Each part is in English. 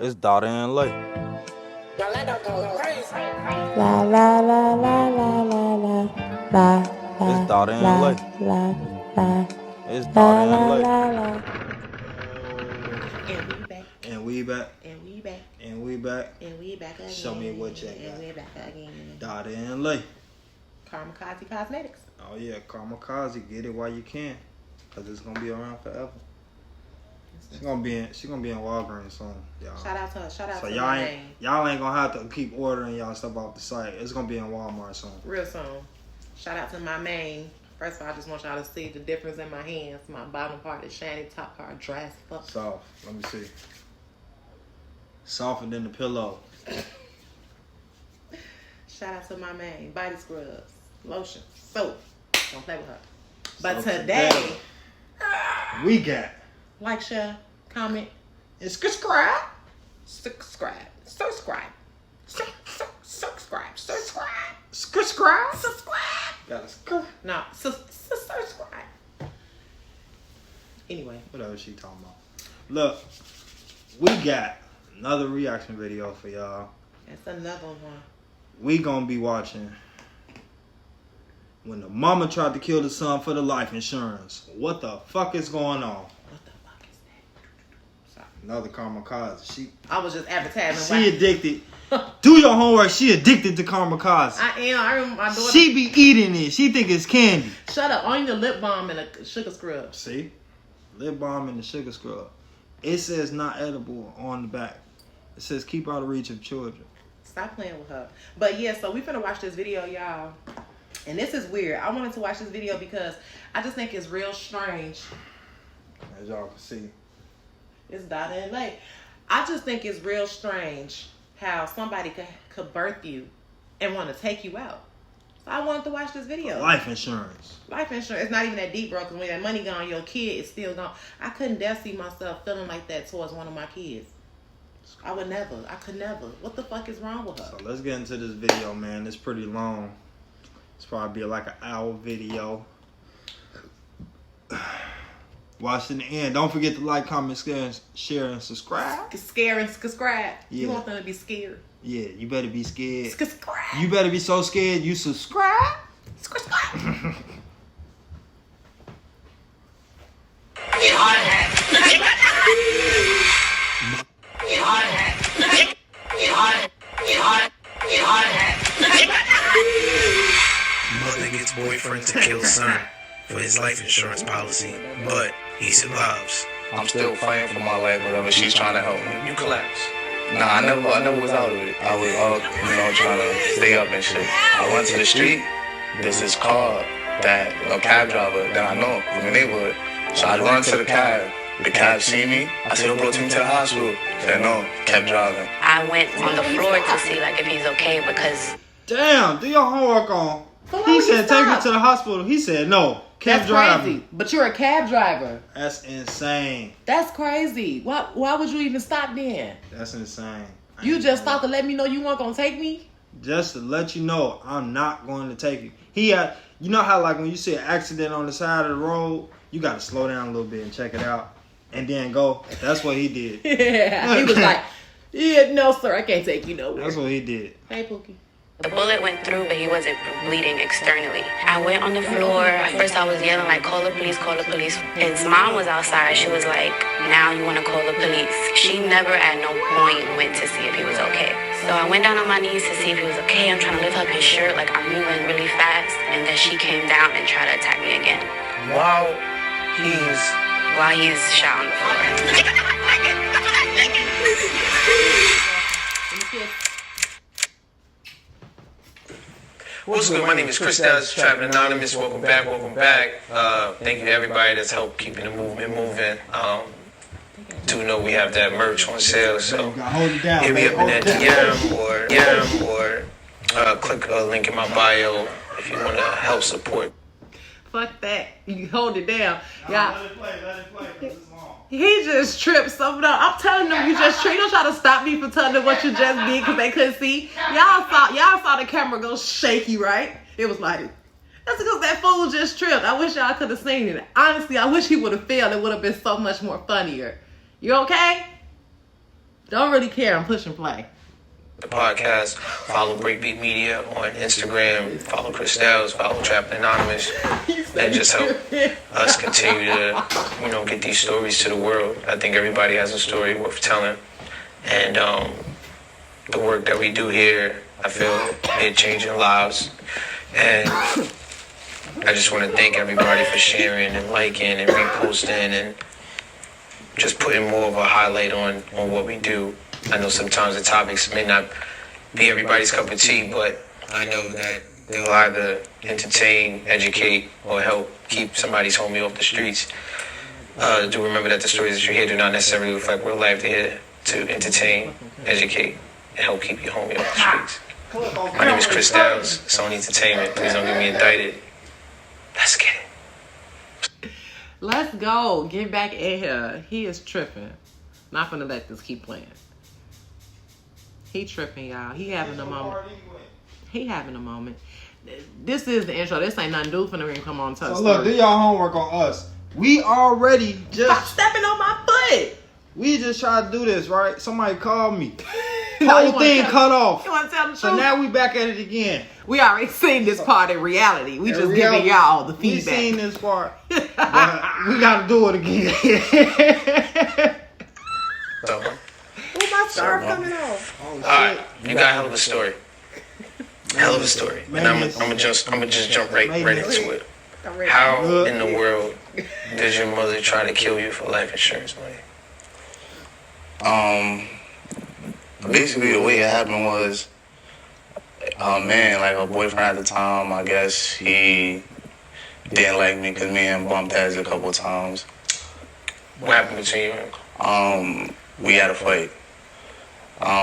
It's Dotta Ley. La la la la la la la la. It's Dotta Ley. It's La Dotta la Ley. la la. And we back. And we back. And we back. And we back. And we back again. Show me what you And got. we back again. Dotta Ley. Kamikaze Cosmetics. Oh yeah, Kamikaze. Get it while you can, cause it's gonna be around forever. She's gonna be in Walgreens soon, y'all. Shout out to her. Shout out So to y'all my ain't name. y'all ain't gonna have to keep ordering y'all stuff off the site. It's gonna be in Walmart soon. Real soon. Shout out to my main. First of all, I just want y'all to see the difference in my hands. My bottom part is shiny, top part dry as fuck. Soft. Let me see. Softer than the pillow. Shout out to my main. Body scrubs, lotion, soap. Don't play with her. But So today, we got like, share, comment, it's subscribe. subscribe. Subscribe. Subscribe. Got a No, subscribe. Anyway. whatever she talking about. Look, we got another reaction video for y'all. That's another one. We gonna be watching when the mama tried to kill the son for the life insurance. What the fuck is going on? What the fuck is that? Another Kamikaze. I was just advertising. She addicted. Do your homework. She addicted to Kamikaze. I am. I remember my daughter. She be eating it. She think it's candy. Shut up. Only the lip balm and a sugar scrub. See? Lip balm and the sugar scrub. It says not edible on the back. It says keep out of reach of children. Stop playing with her. But yeah, so we finna watch this video, y'all. And this is weird. I wanted to watch this video because I just think it's real strange. As y'all can see. It's Dotta Ley. I just think it's real strange how somebody could birth you and want to take you out. So I wanted to watch this video. Life insurance. Life insurance. It's not even that deep, bro, because when that money gone, your kid is still gone. I couldn't dare see myself feeling like that towards one of my kids. I would never. I could never. What the fuck is wrong with her? So let's get into this video, man. It's pretty long. It's probably like an hour video. Watch to the end. Don't forget to like, comment, share, and subscribe. Scare and subscribe. Yeah. You want them to be scared. Yeah, you better be scared. Subscribe. You better be so scared you subscribe. Subscribe. Mother gets boyfriend to kill son for his life insurance policy, but he survives. I'm still fighting for my life, whatever. She's trying to help me. You collapse. Nah, I never was out of it. I was trying to stay up and shit. I went to the street. There's this car that a cab driver that I know from the neighborhood. So I run to the cab. The cab see me. I said, bro, take me to the hospital. Said no, kept driving. I went on the floor to see if he's okay because Damn, do your homework on. He said take me to the hospital. He said no. Kept driving. Crazy. But you're a cab driver. That's insane. That's crazy. Why would you even stop then? That's insane. You just thought to let me know you weren't gonna take me? Just to let you know, I'm not going to take you. He had, you know how like when you see an accident on the side of the road, you got to slow down a little bit and check it out, and then go. That's what he did. Yeah. He was like, yeah, no, sir, I can't take you nowhere. That's what he did. Hey, Pookie. the bullet went through, but he wasn't bleeding externally. I went on the floor. At first I was yelling like, call the police, call the police. His mom was outside. She was like, now you want to call the police. She never at no point went to see if he was okay. So I went down on my knees to see if he was okay. I'm trying to lift up his shirt like I'm moving really fast. And then she came down and tried to attack me again. While he's While he's shot on the floor. What's good? My name is Chris Daz, Trapping Anonymous. Welcome back. Thank you to everybody that's helped keeping the movement moving. Do know we have that merch on sale, so hit me up in that DM or click a link in my bio if you want to help support. Fuck that. You hold it down. Yeah. Let it play, because it's long. He just tripped something up. I'm telling them you just tripped. Don't try to stop me from telling them what you just did because they couldn't see. Y'all saw the camera go shaky, right? It was like, that's because that fool just tripped. I wish y'all could have seen it. Honestly, I wish he would have failed. It would have been so much more funnier. You okay? Don't really care. I'm pushing play. The podcast. Follow Breakbeat Media on Instagram. Follow Chris Styles. Follow Trapped Anonymous. And just help us continue to, get these stories to the world. I think everybody has a story worth telling. And the work that we do here, I feel it changing lives. And I just want to thank everybody for sharing and liking and reposting and just putting more of a highlight on what we do. I know sometimes the topics may not be everybody's cup of tea, but I know that they'll either entertain, educate, or help keep somebody's homie off the streets. Do remember that the stories that you hear do not necessarily reflect real life. They're here to entertain, educate, and help keep your homie off the streets. My name is Chris Styles. It's on entertainment. Please don't get me indicted. Let's get it. Let's go. Get back in here. He is tripping. Not gonna let this keep playing. He tripping, y'all. He having a moment. He having a moment. This is the intro. This ain't nothing new. Finna really come on touch. So look, do y'all homework on us. We already Stop just stepping on my foot. we just tried to do this, right? Somebody called me. No, you Whole wanna thing tell- cut off. You want to tell the So truth? now we back at it again. We already seen this part in reality. We just giving y'all the We seen feedback. this part, but we gotta do it again. So, Oh, my scarf coming off. Oh, all right, you got a hell of a story. Hell of a story. And I'm gonna just jump right into it. How in the world did your mother try to kill you for life insurance money? Basically the way it happened was, her boyfriend at the time, I guess he didn't like me because me and him bumped heads a couple times. What happened between you and We had a fight.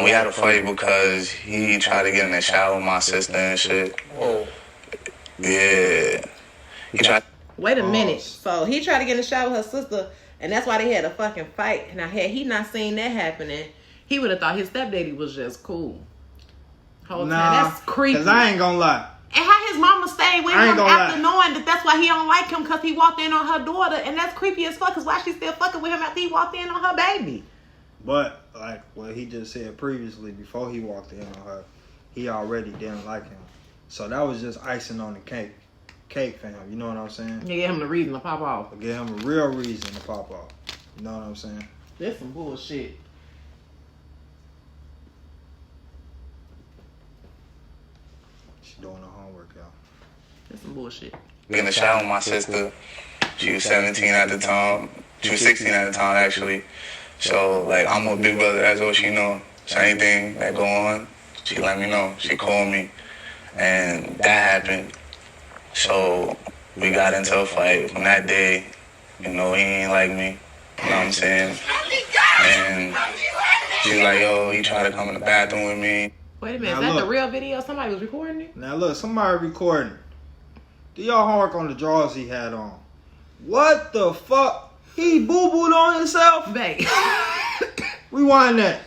We had a fight because he tried to get in the shower with my sister and shit. Whoa. Yeah. He tried. Wait a minute. So he tried to get in the shower with her sister, and that's why they had a fucking fight. Now, had he not seen that happening, he would have thought his stepdaddy was just cool. Whole time. That's creepy. Cause I ain't gonna lie. And how his mama stayed with I ain't him gonna after lie. knowing that that's why he don't like him, because he walked in on her daughter, and that's creepy as fuck. Cause why she still fucking with him after he walked in on her baby? But like what he just said previously, before he walked in on her, he already didn't like him. So that was just icing on the cake for him. You know what I'm saying? You get him the reason to pop off. Give him a real reason to pop off. You know what I'm saying? That's some bullshit. She doing her homework, y'all. That's some bullshit. in the shower with my sister. She was 17 at the time. She was 16 at the time, actually. So, like, I'm a big brother. That's all she know. So anything that go on, she let me know. She called me. And that happened. So we got into a fight. From that day, he ain't like me. You know what I'm saying? And she was like, yo, he tried to come in the bathroom with me. Wait a minute, Now is that look. the real video? Somebody was recording it? Now look, somebody recording. Do y'all homework on the drawers he had on? What the fuck? He boo-booed on himself? Babe. Rewind that.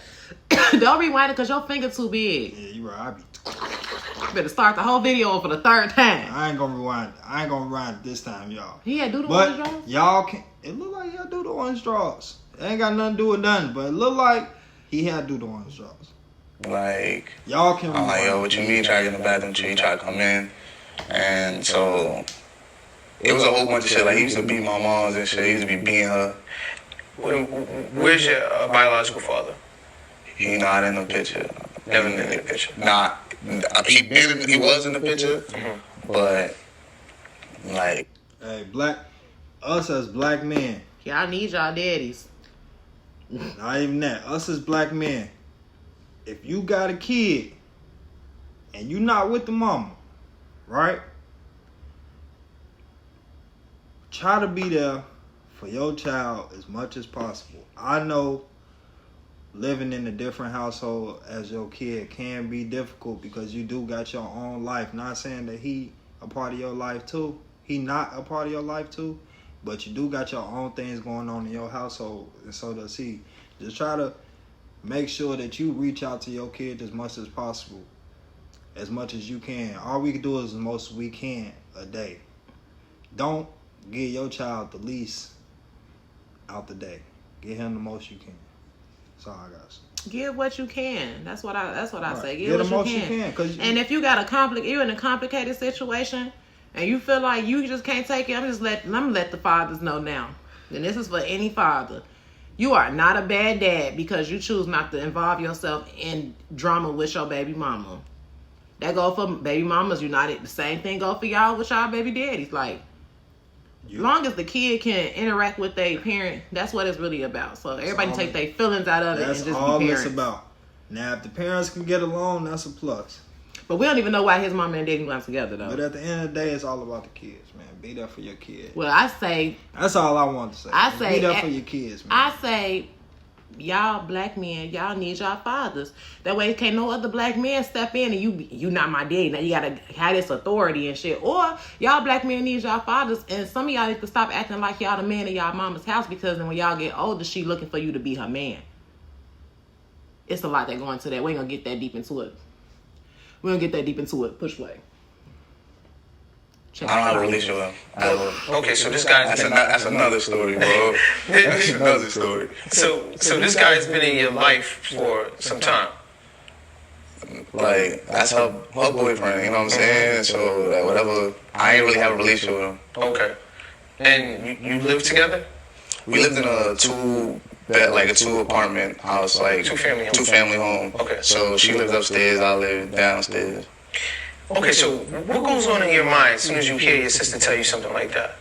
Don't rewind it because your finger too big. Yeah, you right. You better start the whole video for the third time. I ain't gonna rewind it. I ain't gonna rewind it this time, y'all. He had doodle on his But drawers? y'all can. It look like he had doodle on his drawers. It ain't got nothing to do with nothing, but it look like he had doodle on his drawers. Like, Y'all can I'm like, rewind. yo, what you mean? Try to get in the bathroom? He tried to come in. And so it was a whole bunch of shit. Like, he used to beat my moms and shit. He used to be beating her. Where's your biological father? He not in the picture. Never been in the picture. Nah, he was in the picture, but like, Hey, us as black men, Y'all need y'all daddies. not even that. Us as black men, if you got a kid and you not with the mama, right? Try to be there for your child as much as possible. I know living in a different household as your kid can be difficult because you do got your own life. Not saying that he a part of your life too. He not a part of your life too. But you do got your own things going on in your household, and so does he. Just try to make sure that you reach out to your kid as much as possible, as much as you can. All we can do is the most we can a day. Don't give your child the least out the day. Give him the most you can. That's all I got. Give what you can. That's what I say. Give Get what the most you can. Cause And if you got you're in a complicated situation, and you feel like you just can't take it, I'm gonna let the fathers know now. And this is for any father. You are not a bad dad because you choose not to involve yourself in drama with your baby mama. That go for baby mamas united. The same thing go for y'all with y'all baby daddies. Like, as long as the kid can interact with their parent, that's what it's really about. So everybody take their feelings out of it and that's just all be parents. it's about. Now, if the parents can get along, that's a plus. But we don't even know why his mama and daddy got together, though. But at the end of the day, it's all about the kids, man. Be there for your kids. Well, I say... That's all I want to say. I say... Be there for your kids, man. I say... Y'all black men, y'all need y'all fathers. That way, can't no other black men step in and you not my daddy. Now you gotta have this authority and shit. Or y'all black men need y'all fathers, and some of y'all need to stop acting like y'all the man in y'all mama's house, because then when y'all get older, she looking for you to be her man. It's a lot that go into that. We ain't gonna get that deep into it. Push play. I don't have a relationship with him. Okay, so this guy's That's another story, bro. That's another story. So this guy's been in your life for some time. Like, that's her boyfriend, you know what I'm saying? So, like, whatever, I ain't really have a relationship with him. Okay. And you live together? We lived in a two apartment house, like two family home. Okay. So she lived upstairs, I lived downstairs. Okay, so what goes on in your mind as soon as you hear your sister tell you something like that?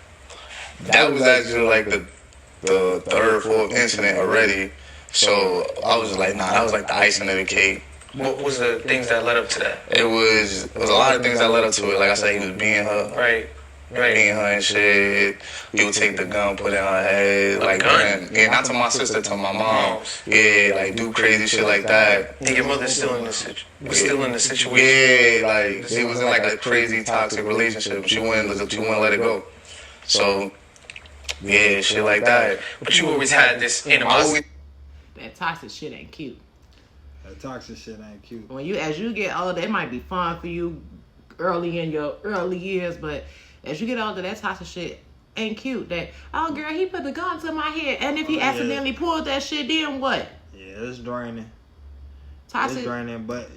That was actually like the third, fourth incident already. So I was like, nah, that was like the icing of the cake. What was the things that led up to that? It was a lot of things that led up to it. Like I said, he was being her. Right. Being her and shit. He would take the gun, put it in her head. Like, yeah, not to my sister, to my mom. Yeah, like, do crazy shit like that. And your mother's still in the situation? Yeah, like, she was in like a crazy toxic relationship. She wouldn't let it go. So, yeah, shit like that. But you always had this animosity. That toxic shit ain't cute. That toxic shit ain't cute. As you get older, it might be fun for you early in your early years, but as you get older, that toxic shit ain't cute. That, oh girl, he put the gun to my head, and if he accidentally pulled that shit, then what? Yeah, it's draining. Toxic. It's draining, but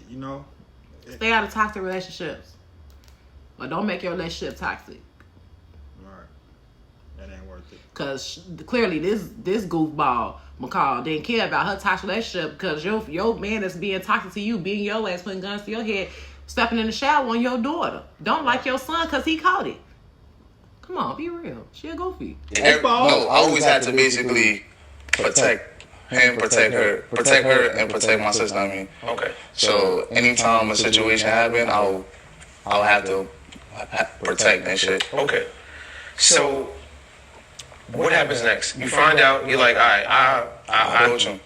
stay out of toxic relationships, or don't make your relationship toxic. Right, that ain't worth it. Cause clearly this goofball McCall didn't care about her toxic relationship, because your man that's being toxic to you, being your ass, putting guns to your head, stepping in the shower on your daughter. Don't like your son because he caught it. Come on, be real. She a goofy. No, I always had to basically protect him, protect her, and protect my sister. I mean, Okay. So anytime a situation happened, I'll have to protect and shit. Okay. So what happens next? You find out. You're like, all right, I approach him.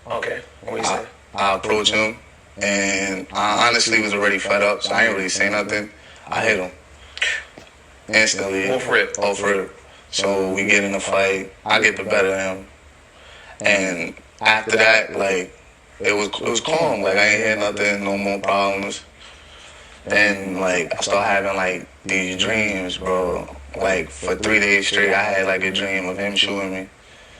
Okay. What do you say? I approach him, and I honestly was already fed up, so I ain't really say nothing. I hit him instantly. Off rip. So we get in a fight. I get the better of him, and after that, like, it was calm. Like, I ain't hear nothing, no more problems. Then, like, I started having like these dreams, bro. Like, for 3 days straight, I had like a dream of him shooting me.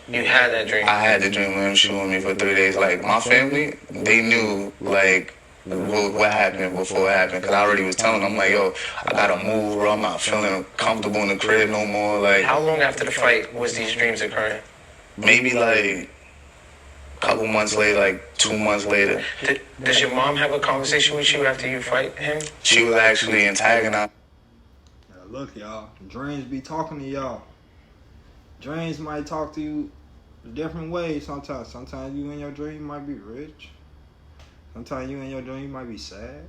You had that dream? I had the dream of him shooting me for 3 days. Like, my family, they knew, like, what happened before it happened. Because I already was telling them, like, yo, I gotta move, bro. I'm not feeling comfortable in the crib no more. Like, how long after the fight was these dreams occurring? Maybe, like, a couple months later, like 2 months later. Does your mom have a conversation with you after you fight him? She was actually antagonized. Now look, y'all. Dreams be talking to y'all. Dreams might talk to you different ways sometimes. Sometimes you in your dream might be rich. Sometimes you in your dream might be sad.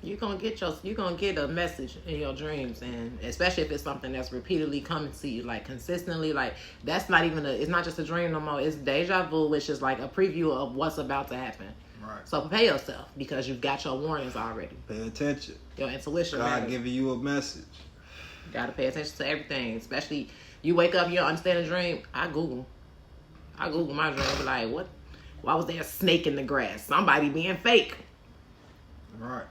You're gonna get a message in your dreams, and especially if it's something that's repeatedly coming to you, like consistently. Like, that's not even it's not just a dream no more. It's deja vu, which is like a preview of what's about to happen. Right. So prepare yourself, because you've got your warnings already. Pay attention. Your intuition. God matters. giving you a message. You gotta pay attention to everything, especially you wake up, you don't understand a dream. I Google my dream, be like, what? Why was there a snake in the grass? Somebody being fake. Right.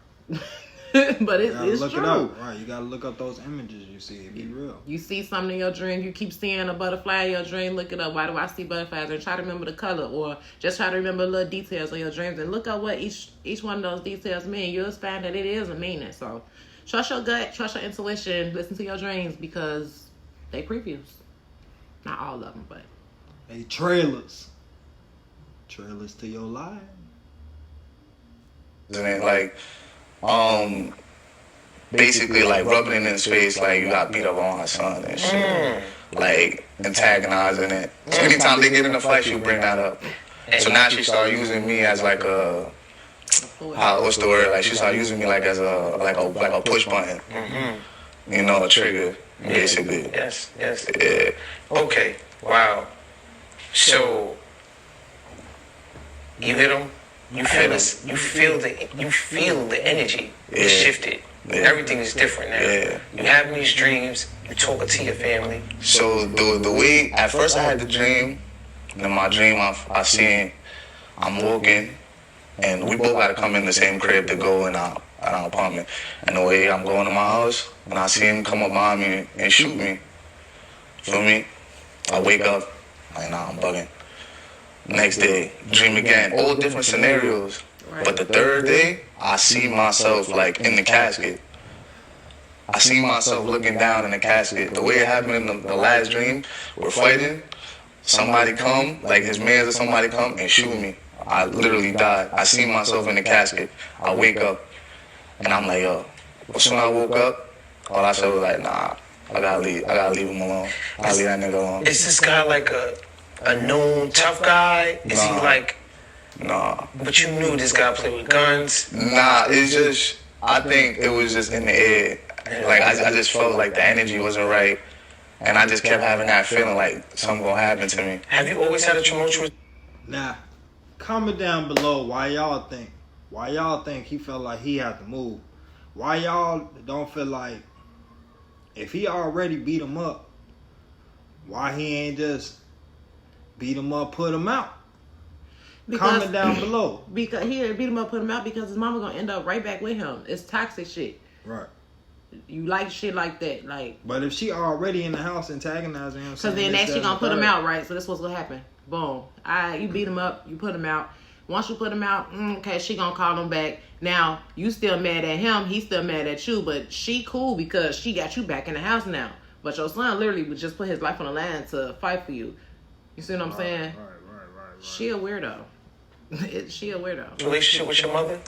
But You gotta it's look true. it up, right? You gotta look up those images you see. It be real. You see something in your dream, you keep seeing a butterfly in your dream, look it up. Why do I see butterflies? And try to remember the color, or just try to remember little details of your dreams and look up what each one of those details mean. You'll find that it is a meaning. So trust your gut, trust your intuition, listen to your dreams because they previews. Not all of them, but They trailers. Trailers to your life. And then, like, basically, like, rubbing it in his face, like, you got beat up on my son and shit. Like, antagonizing it. So anytime they get in a fight, she'll bring that up. So now she started using me as, like, what's the word? Like, she started using me, like, as a push button. You know, a trigger, basically. Yes. Yeah. Okay. Wow. So you hit him. You feel this. You feel the energy. It's shifted. Yeah. Everything is different now. Yeah. You having these dreams. You talking to your family. So the way, at first I had the dream, and in my dream I seen, I'm walking, and we both got to come in the same crib to go in our apartment. And the way I'm going to my house, and I see him come up behind me and shoot me. Feel me? I wake up, like, nah, I'm bugging. Next day, dream again, all different scenarios. But the third day, I see myself, like, in the casket. I see myself looking down in the casket. The way it happened in the last dream, we're fighting. Somebody come, like his mans or somebody come and shoot me. I literally died. I see myself in the casket. I wake up, and I'm like, yo. As soon as I woke up, all I said was like, nah, I gotta leave him alone. I gotta leave that nigga alone. Is this guy like a known tough guy? Is he Nah. like? Nah. But you knew this guy played with guns. Nah, it's just, I think it was just in the air. Like, I just felt like the energy wasn't right. And I just kept having that feeling like something gonna happen to me. Have you always had a tumultuous? Now, comment down below why y'all think he felt like he had to move. Why y'all don't feel like if he already beat him up, why he ain't just beat him up, put him out? Comment down below. Because he beat him up, put him out because his mama gonna end up right back with him. It's toxic shit. Right. You like shit like that, like. But if she already in the house antagonizing him, Because then next she gonna put him out, right? So this what's gonna happen. Boom. You beat him up, you put him out. Once you put him out, okay, she gonna call him back. Now, you still mad at him, he's still mad at you, but she cool because she got you back in the house now. But your son literally would just put his life on the line to fight for you. You see what I'm saying? Right. She a weirdo. She a weirdo. Relationship with your mother?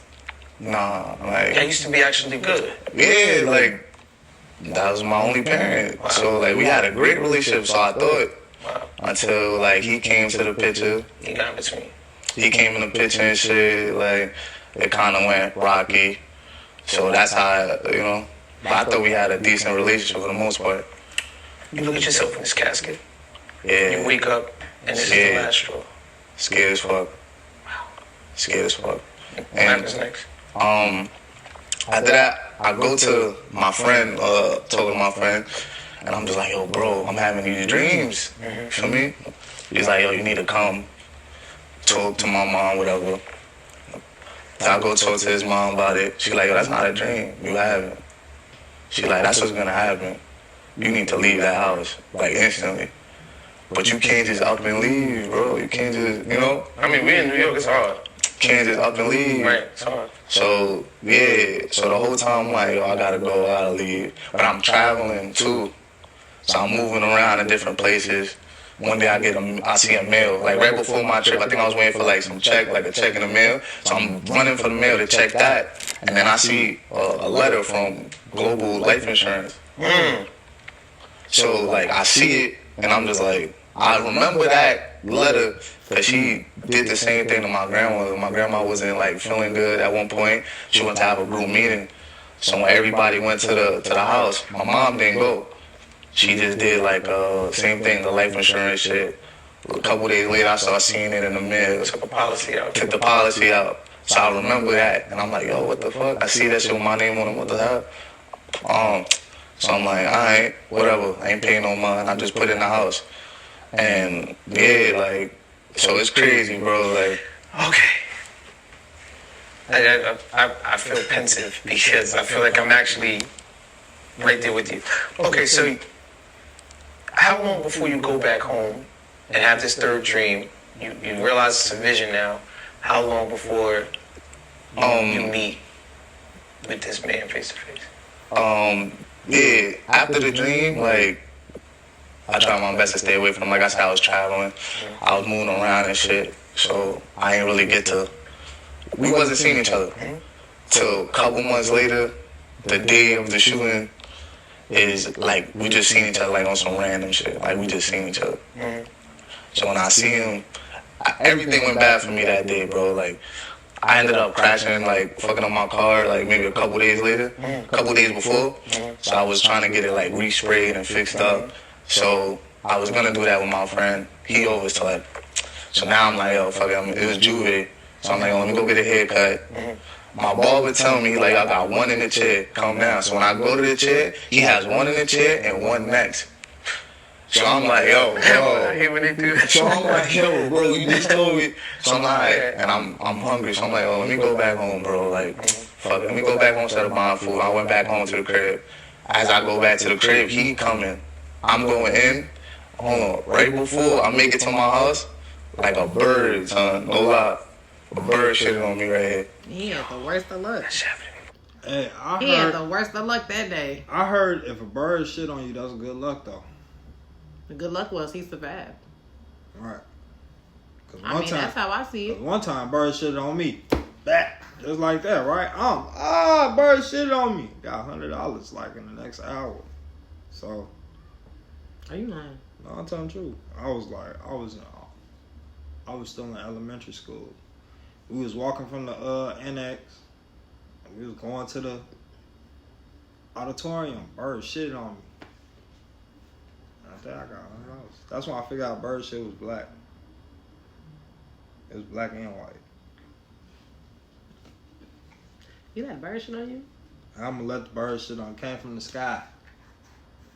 Nah, like, That used to be actually good. yeah, like, that was my only parent. So, like, we had a great relationship, so I thought, until, like, he came to the picture. He got in between. He came in the picture and shit, like, it kind of went rocky. So that's how, you know, but I thought we had a decent relationship for the most part. You look at yourself in this casket. Yeah. You wake up, and this is the last straw. Scared as fuck. Scared as fuck. What happens next? After that, I go to my friend, talk to my friend, and I'm just like, yo, bro, I'm having these dreams. Feel me? He's like, yo, you need to come talk to my mom, whatever. I go talk to his mom about it. She's like, yo, that's not a dream. You having. She's like, that's what's gonna happen. You need to leave that house, like, instantly. But you can't just up and leave, bro. You can't just, you know? I mean, we in New York, it's hard. Can't just up and leave. Right, it's hard. So, yeah. So the whole time I'm like, yo, I gotta go, I gotta leave. But I'm traveling, too. So I'm moving around in different places. One day I see a mail. Like, right before my trip, I think I was waiting for, like, some check, like a check in the mail. So I'm running for the mail to check that. And then I see a letter from Global Life Insurance. So, like, I see it, and I'm just like, I remember that letter because she did the same thing to my grandmother. My grandma wasn't, like, feeling good at one point. She went to have a group meeting. So when everybody went to the house, my mom didn't go. She just did, like, same thing, the life insurance shit. A couple days later, I started seeing it in the mail. Took a policy out. Took the policy out. So I remember that, and I'm like, yo, what the fuck? I see that shit with my name on it, what the hell? So I'm like, alright, whatever. I ain't paying no money. I just put it in the house. And yeah, like, so it's crazy, bro. Like, Okay. I feel pensive because I feel like I'm actually right there with you. Okay, so how long before you go back home and have this third dream, you realize it's a vision now, how long before you meet with this man face to face? Yeah, after the dream, like, I tried my best to stay away from him. Like I said, I was traveling, I was moving around and shit, so I ain't really get to, we wasn't seeing each other. Till a couple months later, the day of the shooting, is like, we just seen each other like on some random shit. Like, we just seen each other. So when I see him, everything went bad for me that day, bro. Like, I ended up crashing, like, fucking up my car, like, maybe a couple days later, a couple days before. So I was trying to get it, like, resprayed and fixed up. So I was gonna do that with my friend. He always like, so now I'm like, yo, fuck it, it was Juve. So I'm like, let me go get a haircut. My barber tell me, like, I got one in the chair, calm down. So when I go to the chair, he has one in the chair and one next. So I'm like, yo, bro. I hate when they do that. So I'm like, yo, bro, you just told me. So I'm like, and I'm hungry. So I'm like, oh, let me go back home, bro. Like, fuck it, let me go back home instead of buying food. I went back home to the crib. As I go back to the crib, he coming. I'm going in. Hold on, right before I make it to my house, like a bird, son, no lie. A bird shitted on me right here. He had the worst of luck. Hey, He had the worst of luck that day. I heard if a bird shit on you, that's good luck though. The good luck was he survived. Right. Cause I mean, that's how I see it. One time, bird shitted on me. Back. Just like that, right? Bird shitted on me. Got $100 like in the next hour. So. Are you lying? No, I'm telling the truth. I was still in elementary school. We was walking from the annex. And we was going to the auditorium. Bird shitted on me. I think I got $100. That's when I figured out bird shit was black. It was black and white. You let bird shit on you? I'm gonna let the bird shit on. Came from the sky.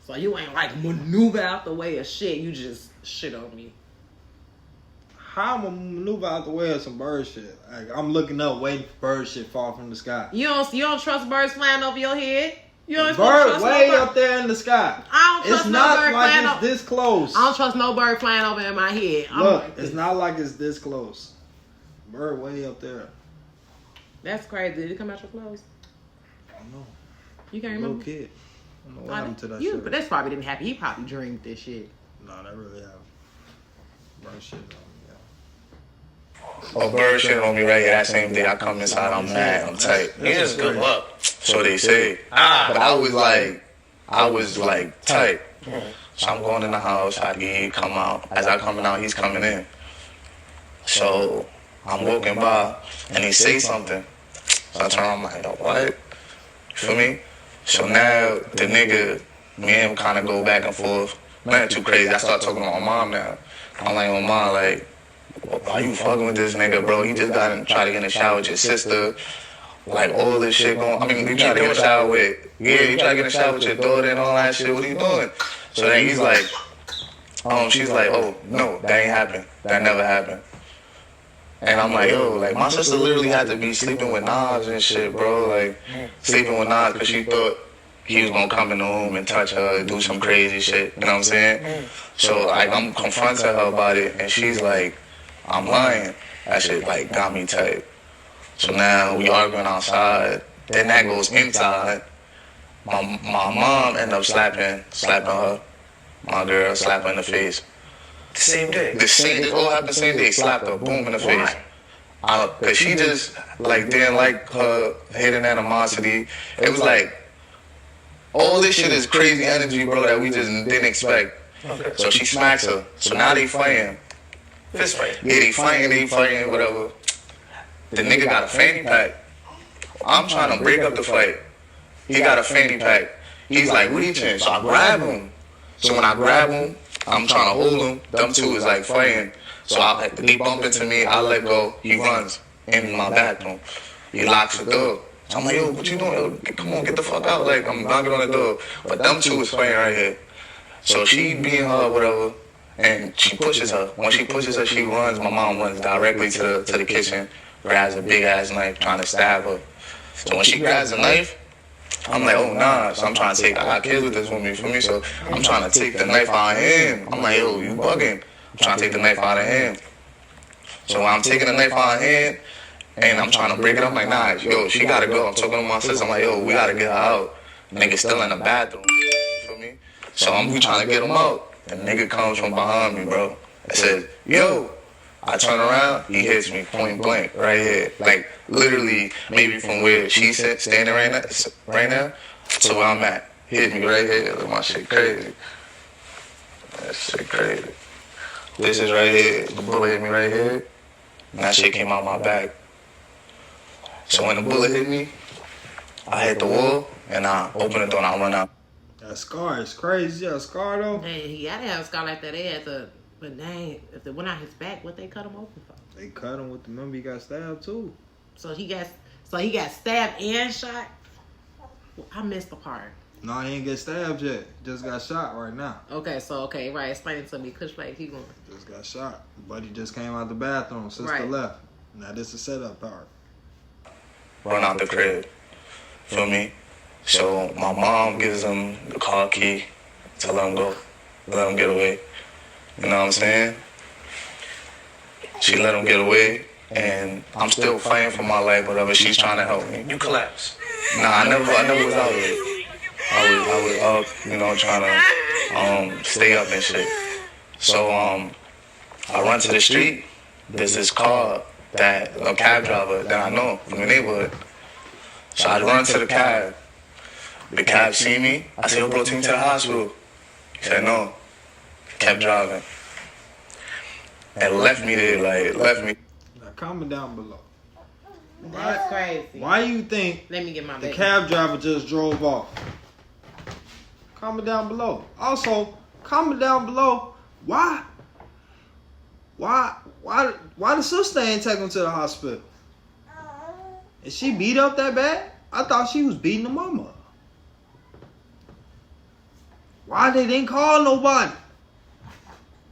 So you ain't like maneuver out the way of shit. You just shit on me. How am I maneuver out the way of some bird shit? Like, I'm looking up, waiting for bird shit fall from the sky. You don't trust birds flying over your head? You don't bird trust way no bird. up there in the sky. I don't trust it's no not bird like flying it's over. this close. I don't trust no bird flying over in my head. Look, it's not like it's this close. Bird way up there. That's crazy. Did it come out your clothes? I don't know. You can't Little remember? kid. I don't know what happened to that shit. But that's probably didn't happen. He probably dreamed this shit. No, that really happened. Bird shit on me, A bird shit on me right here that same day. I come inside, I'm mad, I'm tight. You just good luck. So they say. But I was like tight. So I'm going in the house, I get come out. As I coming out, he's coming in. So I'm walking by and he say something. So I turn, I'm like, yo, what? You feel me? So now the nigga, me and him kind of go back and forth. Nothing too crazy. I start talking to my mom now. I'm like, oh, mom, like, why you fucking with this nigga, bro? He just got in, try to get in the shower with your sister. Like, all this shit going. I mean, you try to get in the shower with, you try to get in the shower with your daughter and all that shit. What are you doing? So then he's like, she's like, oh, no, that ain't happened. That never happened. And I'm like, yo, like, my sister literally had to be sleeping with Nas and shit, bro. Like, sleeping with Nas because she thought he was going to come in the room and touch her and do some crazy shit. You know what I'm saying? So, like, I'm confronting her about it, and she's like, I'm lying. That shit, like, got me tight. So now we arguing outside. Then that goes inside. My mom ended up slapping her. My girl, slap her in the face. The same day? It all happened the same day. Slapped her, boom, in the face. Because she just, like, didn't like her hidden animosity. It was like, all this shit is crazy energy, bro, that we just didn't expect. So she smacks her. So now they fighting. Fist fight? Yeah, they fighting, whatever. The nigga got a fanny pack. I'm trying to break up the fight. He got a fanny pack. He's like reaching, so I grab him. So when I grab him, I'm trying to hold him. Them two is like fighting. So they bump into me, I let go. He runs in my bathroom. He locks the door. So I'm like, yo, what you doing? Yo, come on, get the fuck out. Like, I'm knocking on the door. But them two is fighting right here. So she being her, whatever, and she pushes her. When she pushes her, she runs. My mom runs directly to the kitchen, grabs a big ass knife trying to stab her. So when she grabs the knife, I'm like, oh nah. So I'm trying to take, I got kids with this woman, you feel me? So I'm trying to take the knife out of him. I'm like, yo, you bugging. I'm trying to take the knife out of him. So when I'm taking the knife out of him, and I'm trying to break it up, I'm like, nah, yo, she gotta go. I'm talking to my sister, I'm like, yo, we gotta get her out. Nigga still in the bathroom, you feel me? So we trying to get him out. The nigga comes from behind me, bro. I said, yo. I turn around, he hits me point blank right here. Like literally maybe from where she's standing right now to where I'm at. Hit me right here. Look, my shit crazy. That shit crazy. This is right here. The bullet hit me right here. And that shit came out my back. So when the bullet hit me, I hit the wall and I open the door and I run out. That scar is crazy. Yeah, scar though. Hey, he gotta have a scar like that. They had to, but dang, if it went out his back, what they cut him open for? They cut him with the number. He got stabbed too. So he got stabbed and shot. I missed the part. No, he ain't get stabbed yet. Just got shot right now. Okay, right. Explain it to me. Kush like keep going. Just got shot. Buddy just came out the bathroom. Sister left. Now this is setup part. Run out the crib. Feel me? So my mom gives him the car key to let him go. Let him get away. You know what I'm saying? She let him get away, and I'm still fighting for my life, whatever. She's trying to help me. You collapse. Nah, I never was out of it. I was up, you know, trying to stay up and shit. So I run to the street. There's this car a cab driver that I know from the neighborhood. So I run to the cab. The cab see me. I said, yo, bro, take me to the hospital. He said, no. Kept driving. And left me there, left me. Now comment down below. That's crazy. Why you think Let me get my the baby. cab driver just drove off? Comment down below. Also, comment down below why the sister ain't take him to the hospital? Is she beat up that bad? I thought she was beating the mama. Why they didn't call nobody?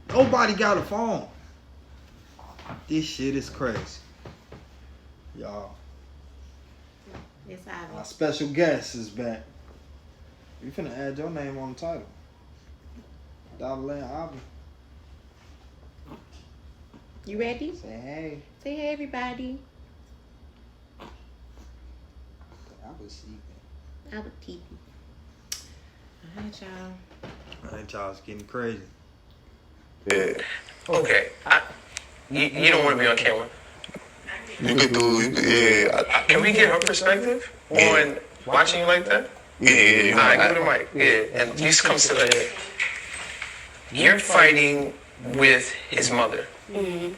Nobody got a phone. This shit is crazy. Y'all. Yes, Our special guest is back. We finna add your name on the title. Dotta Ley album. You ready? Say hey. Say hey, everybody. I was sleeping. I would keep you. All right, y'all. I think y'all's getting crazy. Yeah. Okay. You don't want to be on camera. You could do, yeah. Can we get her perspective on watching you like that? Yeah. All right, give her the mic. Yeah, and you come to the head. You're fighting with his mother. Mm-hmm.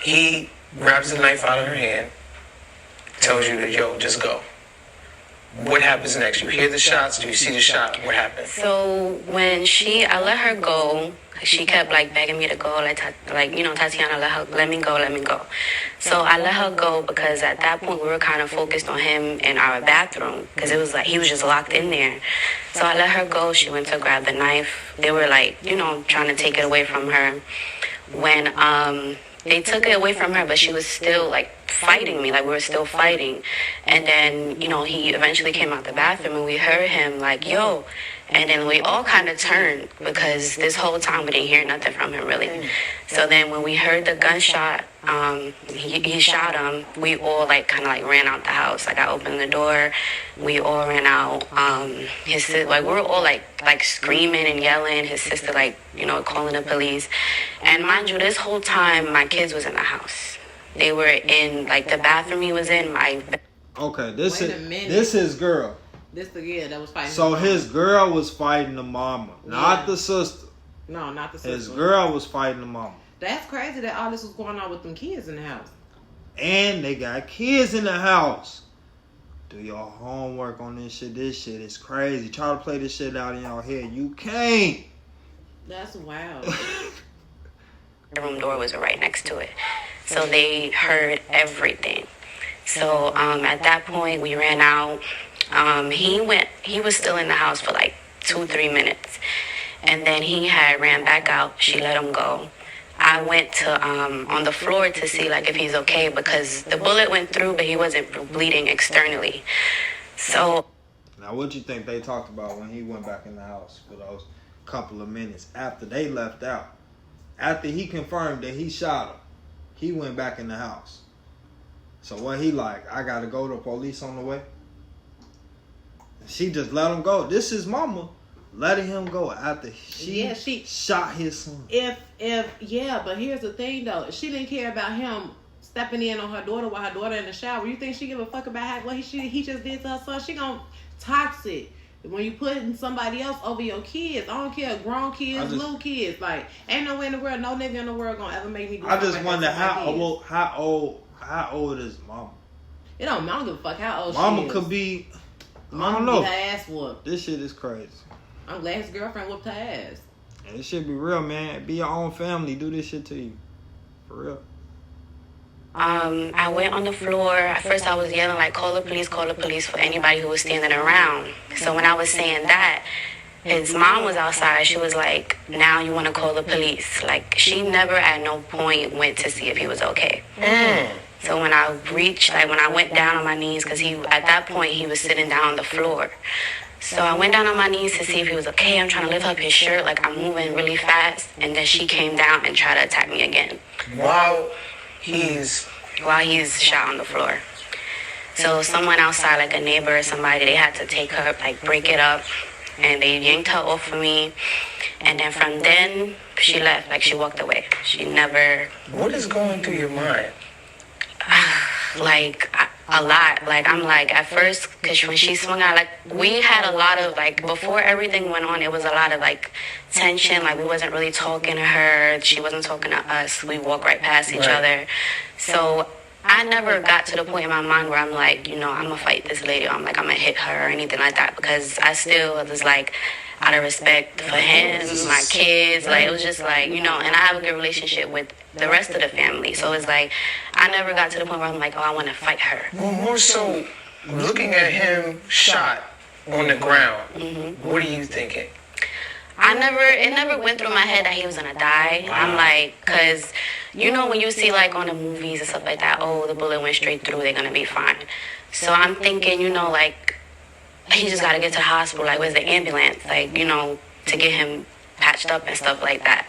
He grabs the knife out of her hand, tells you to, yo, just go. What happens next? You hear the shots? Do you see the shot? What happens? So when I let her go, she kept begging me to go, Tatiana, let me go. So I let her go because at that point we were kind of focused on him in our bathroom because it was he was just locked in there. So I let her go. She went to grab the knife. They were trying to take it away from her. When they took it away from her, but she was still fighting me, we were still fighting. And then, he eventually came out the bathroom and we heard him yo. And then we all kind of turned because this whole time we didn't hear nothing from him really. So then when we heard the gunshot, he shot him, we all ran out the house. I opened the door, we all ran out. His sister, we were all screaming and yelling, his sister calling the police. And mind you, this whole time my kids was in the house. They were in the bathroom he was in. Okay, this is his girl. That was fighting. So his girl was fighting the mama, not the sister. No, not the sister. His girl was fighting the mama. That's crazy that all this was going on with them kids in the house. And they got kids in the house. Do your homework on this shit. This shit is crazy. Try to play this shit out in your head. You can't. That's wild. The room door was right next to it. So they heard everything. So at that point we ran out. He was still in the house for 2-3 minutes. And then he had ran back out. She let him go. I went to on the floor to see like if he's okay because the bullet went through, but he wasn't bleeding externally. So. Now, what you think they talked about when he went back in the house for those couple of minutes after they left out? After he confirmed that he shot him, he went back in the house. So what he like, I gotta go to police on the way? She just let him go. This is mama letting him go after she shot his son. But here's the thing though. She didn't care about him stepping in on her daughter while her daughter in the shower. You think she give a fuck about what he just did to her son? She gonna toxic. When you putting somebody else over your kids, I don't care, grown kids, little kids, like ain't nowhere in the world, no nigga in the world gonna ever make me do I just like wonder how old is mama? It don't. I don't give a fuck how old mama she is. Could be. Mama I don't know. Her ass whooped. This shit is crazy. I'm glad his girlfriend whooped her ass. And it should be real, man. Be your own family. Do this shit to you, for real. I went on the floor. At first I was yelling like, call the police for anybody who was standing around. So when I was saying that, his mom was outside. She was like, now you want to call the police. Like, she never at no point went to see if he was okay. So when I went down on my knees, because at that point he was sitting down on the floor. So I went down on my knees to see if he was okay. I'm trying to lift up his shirt, like I'm moving really fast. And then she came down and tried to attack me again. While he's shot on the floor. So someone outside, like a neighbor or somebody, they had to take her, like break it up, and they yanked her off of me. And then from then, she left, like she walked away. She never... What is going through your mind? Like, a lot. Like, I'm like, at first, because when she swung out, like, we had a lot of, like, before everything went on, it was a lot of, like, tension. Like, we wasn't really talking to her. She wasn't talking to us. We walked right past each other. So I never got to the point in my mind where I'm like, I'm going to fight this lady. Or I'm like, I'm going to hit her or anything like that. Because I still was like, out of respect for him, my kids. Like, it was just like, and I have a good relationship with the rest of the family. So it's like, I never got to the point where I'm like, oh, I want to fight her. Well, more so, looking at him shot on the ground, what are you thinking? It never went through my head that he was gonna die. Wow. I'm like, cause when you see like on the movies and stuff like that, oh, the bullet went straight through, they're gonna be fine. So I'm thinking, like, he just gotta get to the hospital, like, where's the ambulance? Like, to get him patched up and stuff like that.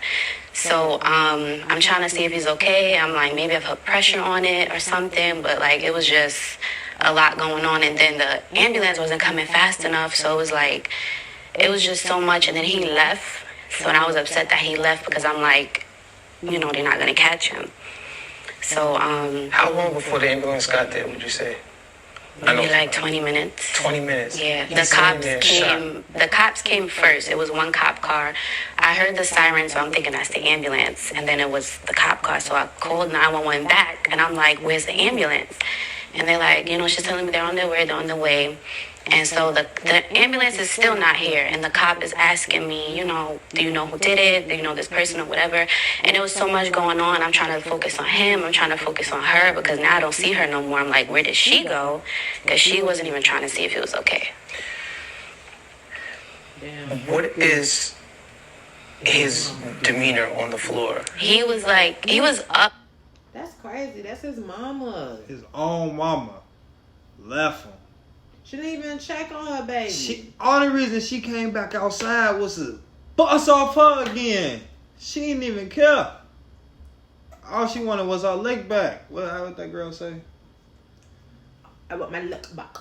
So I'm trying to see if he's okay. I'm like, maybe I've put pressure on it or something, but like, it was just a lot going on. And then the ambulance wasn't coming fast enough, so it was like, it was just so much. And then he left. So I was upset that he left because I'm like, they're not going to catch him. So, how long before the ambulance got there, would you say? Maybe like 20 minutes. 20 minutes? Yeah. The cops came first. It was one cop car. I heard the siren, so I'm thinking that's the ambulance. And then it was the cop car. So I called 911 back. And I'm like, where's the ambulance? And they're like, she's telling me they're on their way. And so the ambulance is still not here. And the cop is asking me, do you know who did it? Do you know this person or whatever? And there was so much going on. I'm trying to focus on him. I'm trying to focus on her because now I don't see her no more. I'm like, where did she go? Because she wasn't even trying to see if he was okay. Damn. What is his demeanor on the floor? He was up. That's crazy. That's his mama. His own mama left him. She didn't even check on her baby. Only reason she came back outside was to bust off her again. She didn't even care. All she wanted was her lick back. How would that girl say? I want my lick back.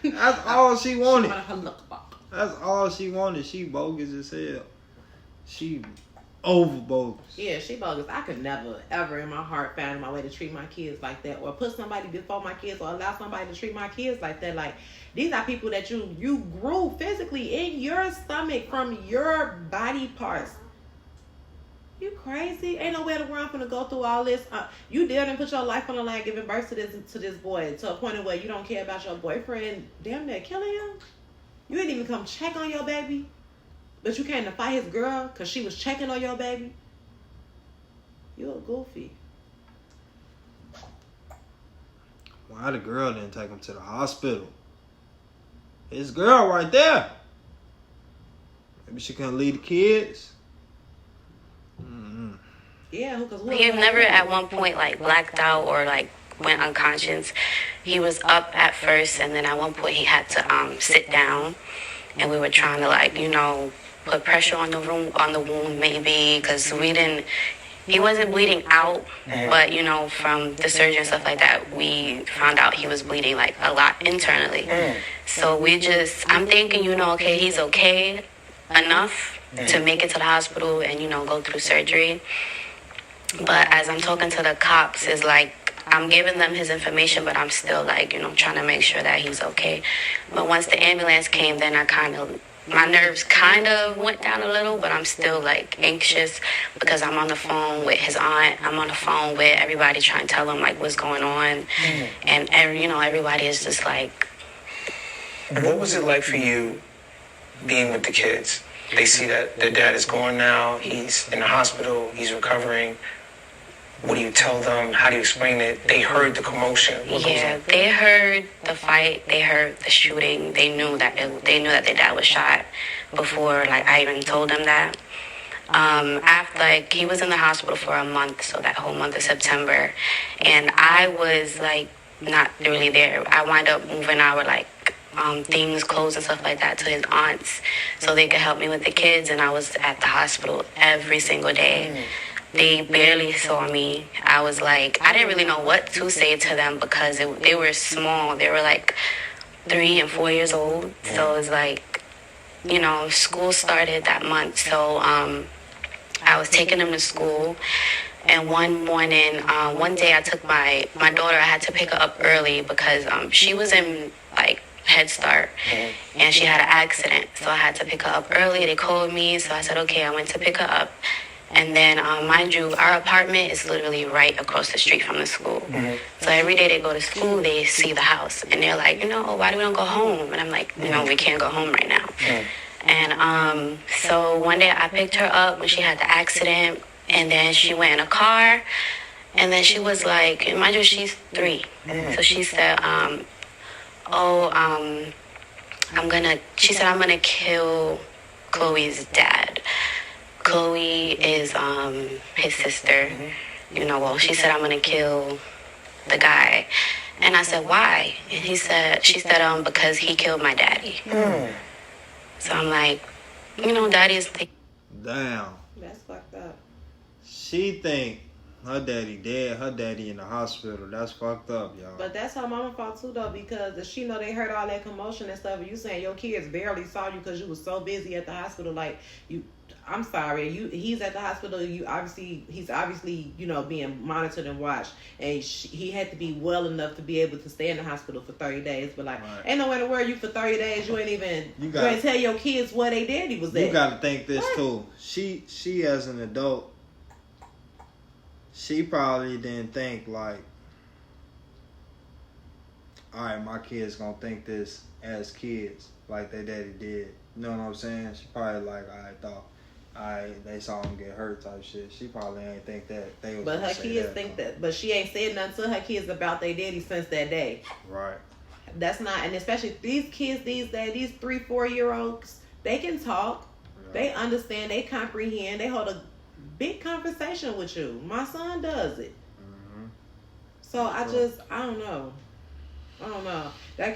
That's all she wanted. She wanted her lick back. That's all she wanted. She bogus as hell. She over bogus. Yeah, she bogus. I could never, ever in my heart find my way to treat my kids like that, or put somebody before my kids, or allow somebody to treat my kids like that. Like, these are people that you grew physically in your stomach from your body parts. You crazy? Ain't no way in the world I'm gonna go through all this. You didn't put your life on the line giving birth to this boy to a point where you don't care about your boyfriend. Damn near killing him. You didn't even come check on your baby. But you came to fight his girl because she was checking on your baby? You a goofy. Why the girl didn't take him to the hospital? His girl right there. Maybe she couldn't leave the kids. Yeah, because he never at one point like blacked out or like went unconscious. He was up at first, and then at one point he had to sit down, and we were trying to like put pressure on the wound maybe because we didn't. He wasn't bleeding out, but from the surgery and stuff like that, we found out he was bleeding like a lot internally. So I'm thinking, okay, he's okay enough to make it to the hospital and go through surgery. But as I'm talking to the cops, it's like I'm giving them his information, but I'm still like trying to make sure that he's okay. But once the ambulance came, then my nerves kind of went down a little, but I'm still like anxious because I'm on the phone with his aunt. I'm on the phone with everybody trying to tell him like what's going on, and everybody is just like. What was it like for you being with the kids? They see that their dad is gone now. He's in the hospital. He's recovering. What do you tell them? How do you explain it? They heard the commotion. Yeah, they heard the fight. They heard the shooting. They knew that their dad was shot before like I even told them that. After like he was in the hospital for a month, so that whole month of September, and I was like not really there. I wind up moving our like things, clothes and stuff like that to his aunts so they could help me with the kids, and I was at the hospital every single day. They barely saw me. I was like, I didn't really know what to say to them because they were small. They were like 3 and 4 years old. So it was like, school started that month. So I was taking them to school. And one morning, one day I took my daughter, I had to pick her up early because she was in like Head Start and she had an accident. So I had to pick her up early. They called me. So I said, okay, I went to pick her up. And then, mind you, our apartment is literally right across the street from the school. So every day they go to school, they see the house. And they're like, why do we don't go home? And I'm like, we can't go home right now. And so one day I picked her up when she had the accident. And then she went in a car. And then she was like, mind you, she's 3. So she said, I'm gonna kill Chloe's dad. Chloe is his sister. She said, I'm gonna kill the guy. And I said, why? And she said, because he killed my daddy. So I'm like, daddy's Damn. That's fucked up. She think her daddy dead, her daddy in the hospital. That's fucked up, y'all. But that's her mama fault too, though, because if she know they heard all that commotion and stuff, and you saying your kids barely saw you because you was so busy at the hospital, like I'm sorry, he's at the hospital. He's obviously being monitored and watched, and he had to be well enough to be able to stay in the hospital for 30 days. But ain't nowhere to worry you for 30 days. You ain't even you ain't tell your kids where they daddy was at. You got to think this too. She as an adult, she probably didn't think like, all right, my kids gonna think this as kids like their daddy did. You know what I'm saying? She probably like, they saw him get hurt type shit. She probably ain't think that they was. But her kids think that. But she ain't said nothing to her kids about their daddy since that day. Right. That's not, and especially these kids these days, these 3-4 year olds, they can talk, they understand, they comprehend, they hold a big conversation with you. My son does it. So I don't know. That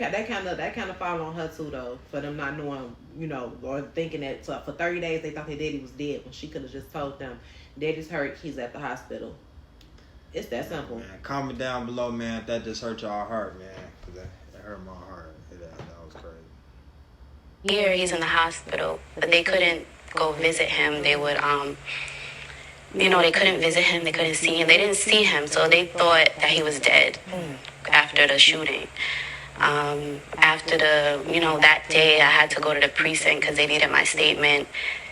kind of fall on her too, though, for them not knowing, or thinking that for 30 days they thought their daddy was dead when she could have just told them, daddy's hurt, he's at the hospital. It's that simple. Man, comment down below, man, if that just hurt y'all heart, man, because that hurt my heart. That was crazy. Here he's in the hospital, but they couldn't go visit him. They would they couldn't visit him, they couldn't see him, they didn't see him, so they thought that he was dead after the shooting. After that day I had to go to the precinct because they needed my statement.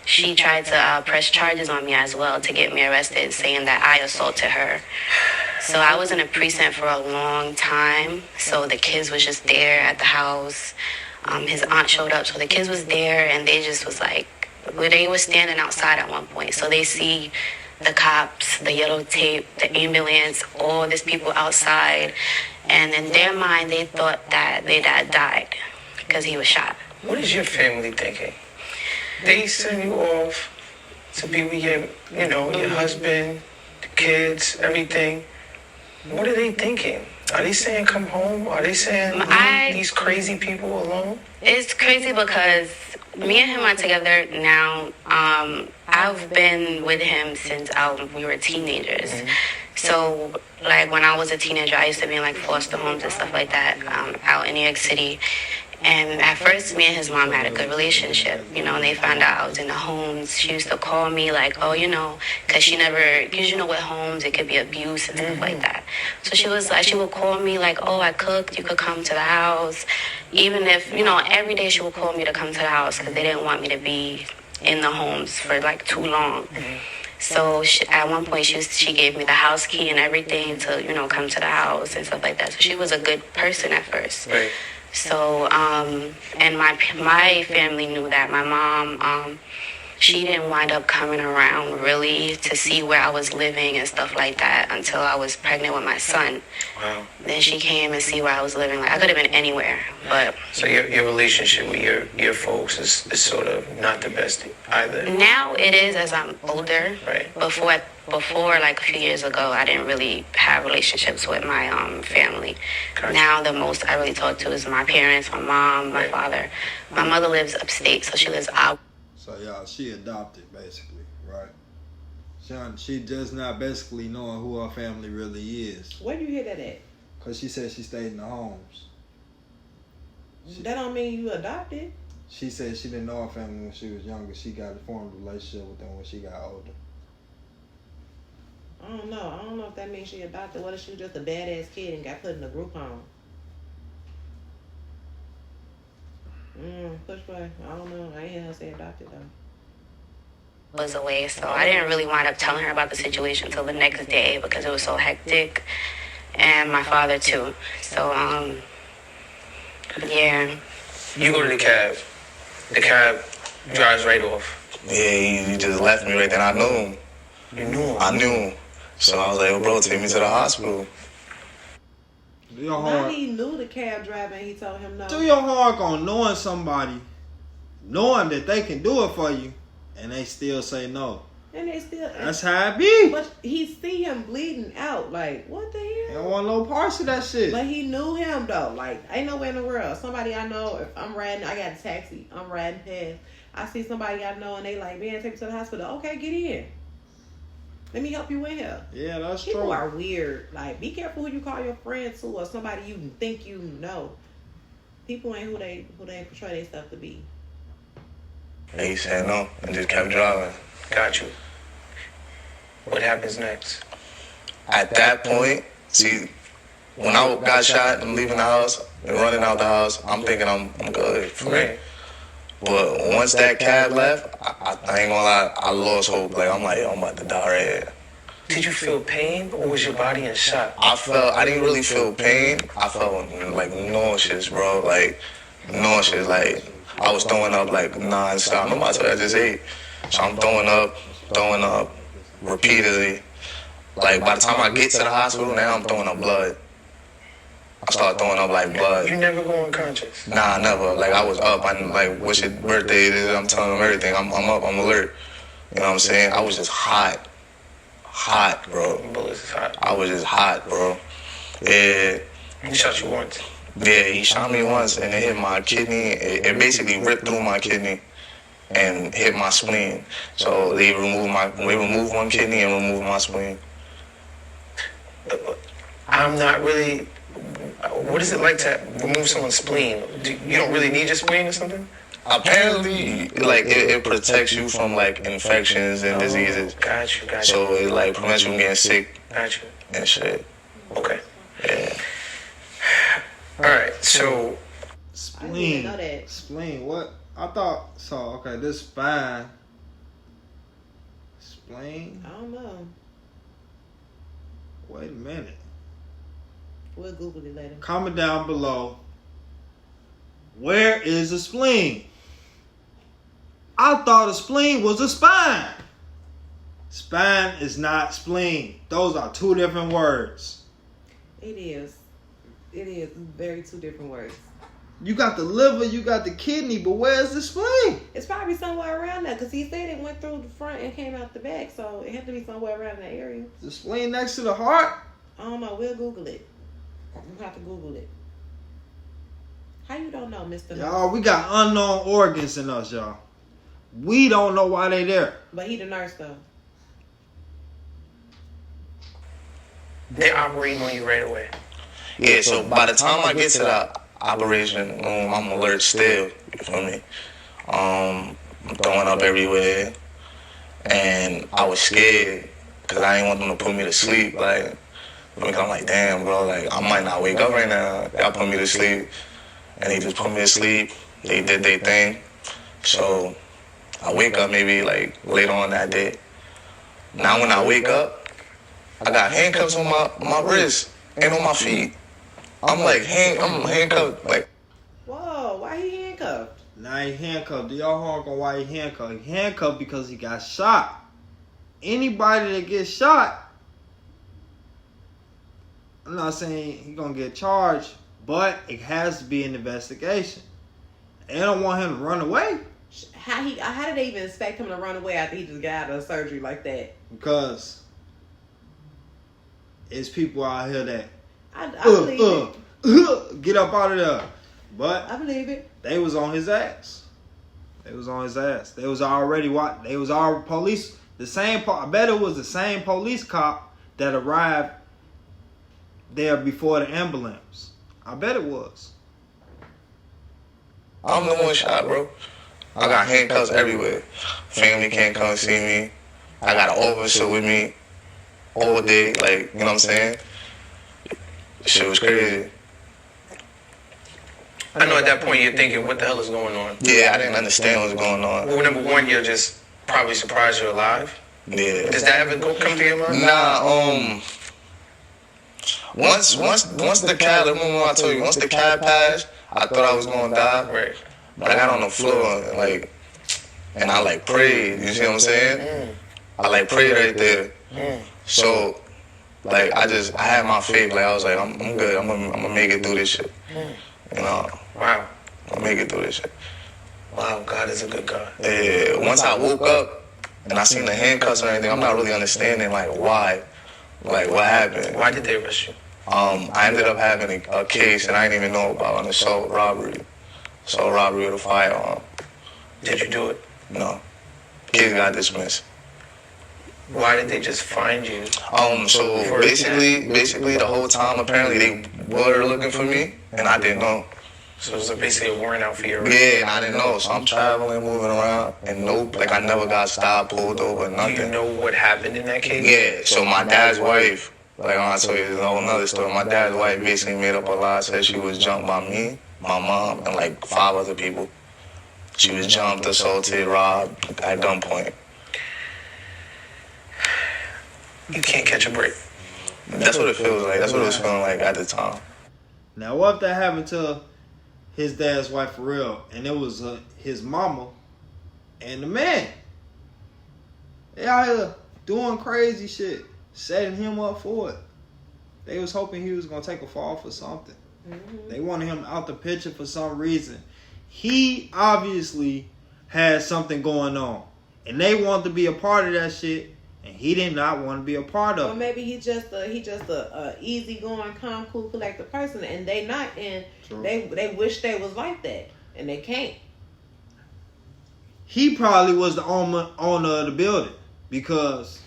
She tried to press charges on me as well to get me arrested, saying that I assaulted her. So I was in a precinct for a long time, so the kids was just there at the house. His aunt showed up, so the kids was there, and they just was like, they were standing outside at one point, so they see the cops, the yellow tape, the ambulance, all these people outside, and in their mind they thought that their dad died because he was shot. What is your family thinking? They send you off to be with your husband, kids, everything. What are they thinking? Are they saying come home? Are they saying leave these crazy people alone? It's crazy because me and him are together now. I've been with him since we were teenagers. Mm-hmm. So, like, when I was a teenager, I used to be in, like, foster homes and stuff like that out in New York City. And at first, me and his mom had a good relationship, you know, and they found out I was in the homes. She used to call me, like, oh, you know, because she never, because, you know, with homes, it could be abuse and stuff like that. So she was like, she would call me, like, oh, I cooked, you could come to the house. Even if, you know, every day she would call me to come to the house because they didn't want me to be in the homes for, like, too long. So at one point, she gave me the house key and everything to, you know, come to the house and stuff like that. So she was a good person at first. Right. So, and my family knew that. My mom, she didn't wind up coming around really to see where I was living and stuff like that until I was pregnant with my son. Wow. Then she came and see where I was living. Like, I could have been anywhere, but... So your relationship with your folks is sort of not the best either? Now it is as I'm older. Right. Before, like a few years ago, I didn't really have relationships with my family. Gotcha. Now the most I really talk to is my parents, my mom, my father. My mother lives upstate, so she lives out. So y'all, she adopted basically, right? She just not basically knowing who her family really is. Where do you hear that at? Cause she said she stayed in the homes. That don't mean you adopted. She said she didn't know her family when she was younger. She got a formed relationship with them when she got older. I don't know if that means she adopted. What if she was just a badass kid and got put in a group home? Push play. I don't know. I ain't hear her say adopted though. Was away, so I didn't really wind up telling her about the situation until the next day because it was so hectic, and my father too. So yeah. You go to the cab drives right off. Yeah, he just left me right then. I knew him. You knew him? I knew him. So I was like, bro, take me to the hospital. Do your Now hard. he knew the cab driver and he told him no. Do your hard on knowing somebody, knowing that they can do it for you, and they still say no. And they still. That's how it be. But he see him bleeding out. Like, what the They hell? don't want no parts of that shit. But he knew him though. Like, ain't nowhere in the world. Somebody I know, if I'm riding, I got a taxi. I'm riding past. I see somebody I know and they like, man, take me to the hospital. Okay, get in. Let me help you in here. Yeah, that's People true. are weird. Like, be careful who you call your friends to or somebody you think you know. People ain't who they portray themselves to be. And he said no and just kept driving. Got you. What happens next? At that point, see, when I got shot and leaving the house and running out the house, I'm thinking I'm good. Right. But once that cab left, I ain't gonna lie, I lost hope. Like, I'm like, yo, I'm about to die right here. Did you feel pain or was your body in shock? I didn't really feel pain. I felt like nauseous, bro. Like, nauseous. Like, I was throwing up like non-stop. No matter what I just ate. So I'm throwing up repeatedly. Like, by the time I get to the hospital, now I'm throwing up blood. I start throwing up like blood. You never go unconscious? Nah, never. Like, I was up. I like, what's your birthday? I'm telling them everything. I'm up. I'm alert. You know what I'm saying? I was just hot. Hot, bro. Bullets is hot. I was just hot, bro. Yeah. He shot you once. Yeah, he shot me once and it hit my kidney. It basically ripped through my kidney and hit my spleen. So they removed one kidney and removed my spleen. I'm not really... What is it like to remove someone's spleen? You don't really need your spleen or something? Apparently, like, it protects you from, like, infections and diseases. Got you. So it, like, prevents you from getting sick Got you. and shit. Okay. Yeah. All right, so... I didn't even Spleen. know that. Spleen. What? I thought so. Okay, this spine. Spleen. I don't know. Wait a minute. We'll Google it later. Comment down below. Where is a spleen? I thought a spleen was a spine. Spine is not spleen. Those are two different words. It is. It is very two different words. You got the liver, you got the kidney, but where's the spleen? It's probably somewhere around there because he said it went through the front and came out the back, so it had to be somewhere around that area. The spleen next to the heart? I don't know. We'll Google it. You have to Google it. How you don't know, Mr. Y'all, we got unknown organs in us, y'all. We don't know why they there. But he the nurse, though. They're operating on you right away. Yeah, so by the time I get to the operation room, I'm alert still. You feel me? I'm throwing up everywhere, and I was scared because I didn't want them to put me to sleep. Like, I'm like, damn, bro, like I might not wake up right now. Y'all put me to sleep, and they just put me to sleep. They did their thing, so I wake up maybe like later on that day. Now when I wake up, I got handcuffs on my wrist and on my feet. I'm handcuffed. Like, Whoa, why he handcuffed? Now he handcuffed. Do y'all honk on why he handcuffed? He handcuffed because he got shot. Anybody that gets shot, I'm not saying he's gonna get charged, but it has to be an investigation. They don't want him to run away. How did they even expect him to run away after he just got out of surgery like that? Because it's people out here that I believe it. Get up out of there. But I believe it. they was on his ass. They was on his ass. They was already what? They was all police. The same. I bet it was the same police cop that arrived there before the ambulance. I bet it was. I'm the one shot, bro. I got handcuffs everywhere. Family can't come see me. I got an officer with me all day. Like, you know what I'm saying? Shit was crazy. I know at that point you're thinking, what the hell is going on? Yeah, I didn't understand what was going on. Well, number one, you're just probably surprised you're alive. Yeah. Does that ever come to your mind? Nah, once the cab, remember I told you, once the cab passed, I thought I was gonna die. Right. But I got on the floor and I like prayed. You see what I'm saying? I like prayed right there. So like I had my faith. Like I was like, I'm good. I'm gonna make it through this shit. You know? Wow. I'll make it through this shit. Wow, God is a good God. Yeah. Once I woke up and I seen the handcuffs and everything, I'm not really understanding like why, like what happened. Why did they arrest you? I ended up having a case and I didn't even know about an assault robbery with a firearm. Did you do it? No. Case got dismissed. Why did they just find you? So basically the whole time apparently they were looking for me and I didn't know. So it was basically a warrant out for your arrest. Yeah, and I didn't know. So I'm traveling, moving around, and nope, like I never got stopped, pulled over, nothing. Do you know what happened in that case? Yeah, so my dad's wife, like I told you, there's a whole nother story. My dad's wife basically made up a lie, said she was jumped by me, my mom, and like 5 other people. She was jumped, assaulted, robbed at gunpoint. You can't catch a break. That's what it feels like. That's what it was feeling like at the time. Now, what if that happened to his dad's wife for real, and it was his mama and the man? They out here doing crazy shit, setting him up for it. They was hoping he was gonna take a fall for something. Mm-hmm. They wanted him out the picture for some reason. He obviously had something going on, and they wanted to be a part of that shit. And he did not want to be a part of it. Or maybe he just a easygoing, calm, cool, collected person, and they not. And they wish they was like that, and they can't. He probably was the owner of the building because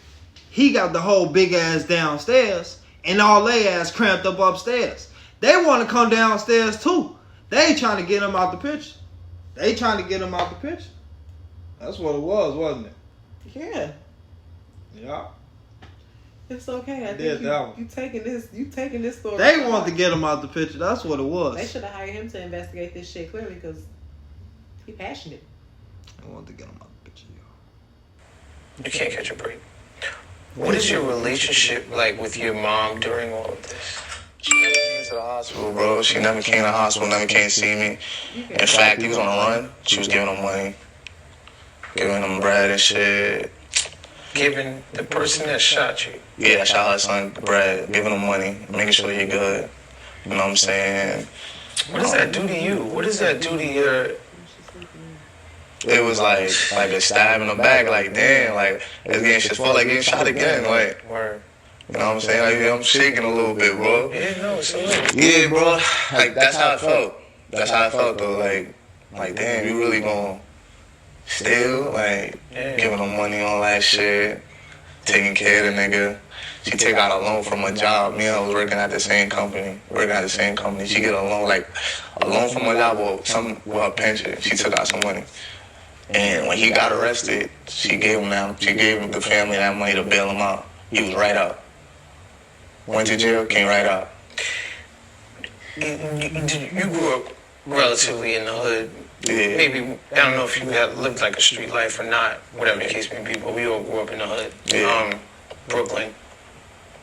he got the whole big ass downstairs and all they ass cramped up upstairs. They want to come downstairs too. They trying to get him out the picture. That's what it was, wasn't it? Yeah. Yeah. It's okay. I think you taking this story. They want to get him out the picture. That's what it was. They should have hired him to investigate this shit clearly because he passionate. They want to get him out the picture, y'all. You can't catch a break. What is your relationship like with your mom during all of this? She never came to the hospital, bro. She never came to the hospital, never came to see me. In fact, he was on the run. She was giving him money, giving him bread and shit. Giving the person that shot you? Yeah, I shot her son bread, giving him money, making sure he good. You know what I'm saying? What does that do to you? What does that do to your... It was like a stab in the back, like damn, like it's getting shit felt like getting shot again, like Word. you know what I'm saying? Like I'm shaking a little bit, bro. Yeah, no, so Yeah, bro. Like that's how I felt. That's how I felt though. Like damn, you really gonna steal? Like giving them money on that shit, taking care of the nigga. She take out a loan from a job. Me and her was working at the same company. She get a loan from a job with her pension. She took out some money. And when he got arrested, she gave him the family that money to bail him out. He was right out. Went to jail, came right out. You grew up relatively in the hood. Yeah. Maybe, I don't know if you had lived like a street life or not, whatever the case may be, but we all grew up in the hood. Yeah. Brooklyn.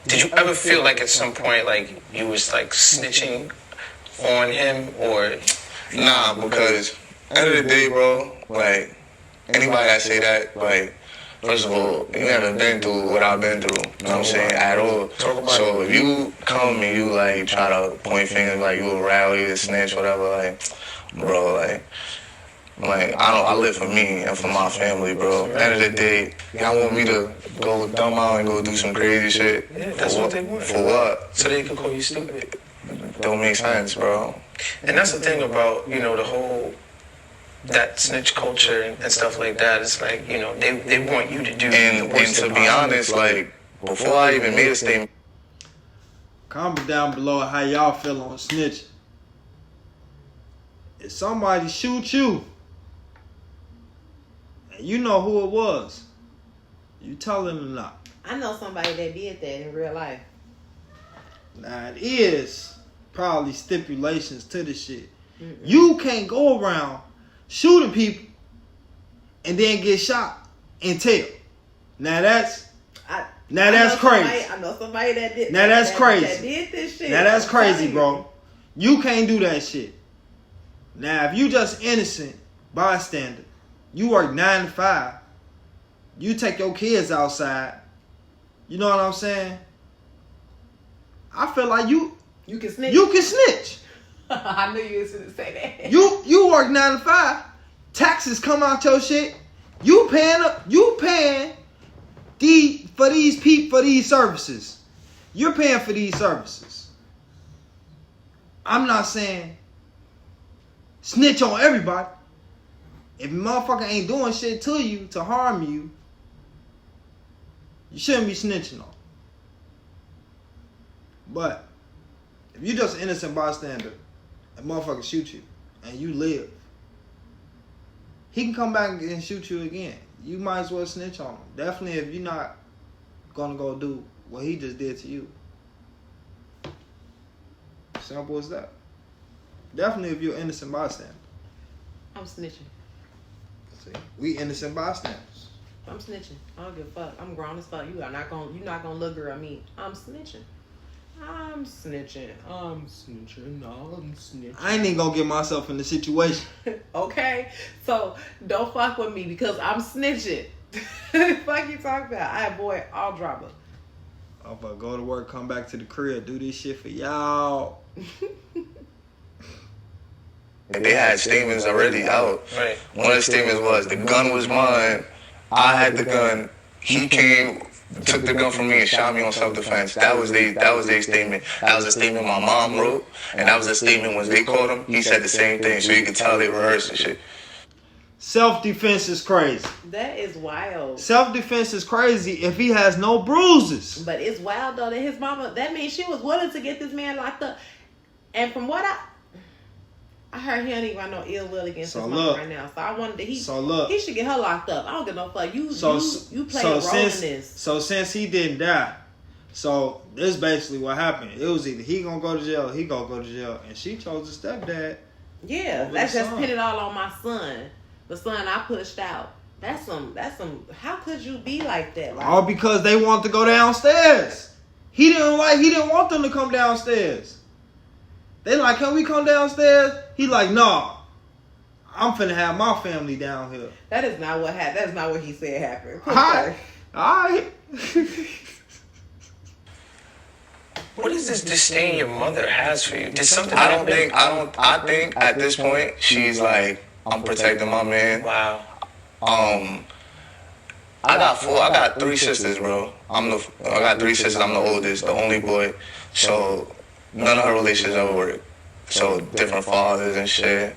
Did you ever feel like at some point like you was like snitching on him or... Nah, because end of the day, bro, like, anybody that say that, like, first of all, you haven't been through what I've been through, you know what I'm saying, at all. So if you come and you, like, try to point fingers, like, you a rally, a snitch, whatever, like, bro, I live for me and for my family, bro. At the end of the day, y'all want me to go dumb out and go do some crazy shit? Yeah, that's what they want. For what? So they can call you stupid. Don't make sense, bro. And that's the thing about, you know, the whole... that snitch culture and stuff like that. It's like, you know, they want you to do And the worst to thing be possible. honest, like, before I even made a statement, Comment down below how y'all feel on snitching. If somebody shoot you, and you know who it was, you telling them not. I know somebody that did that in real life. Now it is probably stipulations to the shit. You can't go around shooting people and then get shot and tell. Now that's crazy. I know somebody that did. Now that's crazy. That did this shit. Now that's I'm crazy, telling bro. you. You can't do that shit. Now if you just innocent bystander, you work 9 to 5. You take your kids outside. You know what I'm saying? I feel like you can snitch. You can snitch. I knew you was gonna say that. You work 9 to 5. Taxes come out your shit. You paying for these services. You're paying for these services. I'm not saying snitch on everybody. If a motherfucker ain't doing shit to you to harm you, you shouldn't be snitching on. But if you just an innocent bystander, a motherfucker shoot you and you live, he can come back and shoot you again. You might as well snitch on him. Definitely if you're not gonna go do what he just did to you. Simple as that. Definitely if you're innocent bystander. I'm snitching. See, we innocent bystanders. I'm snitching. I don't give a fuck. I'm grown as fuck. You're not gonna look girl me. I'm snitching. I'm snitching. I ain't even gonna get myself in the situation. Okay? So don't fuck with me because I'm snitching. Fuck you talking about? I avoid all drama. I'm gonna go to work, come back to the crib, do this shit for y'all. they had statements already out. Right. One of the statements was, the gun was mine, I had the gun, he came, took the gun from me and shot me on self-defense. That was their statement. That was a statement my mom wrote, and that was a statement when they called him, he said the same thing, so you could tell they rehearsed the shit. Self-defense is crazy. That is wild. Self-defense is crazy if he has no bruises. But it's wild though that his mama, that means she was willing to get this man locked up. And from what I heard, he don't even got no ill will against his mama right now. So I wanted to, he should get her locked up. I don't give no fuck. You play a role in this. So since he didn't die, so this is basically what happened. It was either he gonna go to jail, he gonna go to jail, and she chose the stepdad. Yeah, let's just pin it all on my son. The son I pushed out. That's some. How could you be like that? Like, All because they want to go downstairs. He didn't want them to come downstairs. They like, can we come downstairs? He like, nah. I'm finna have my family down here. that is not what happened. That's not what he said happened. All right. What is this disdain your mother has for you? Did something I happen? think at this point she's like, I'm protecting my man. Wow. I got 3 sisters, bro. I got 3 sisters. I'm the oldest, the only boy. So none of her relationships ever worked. So different fathers and shit.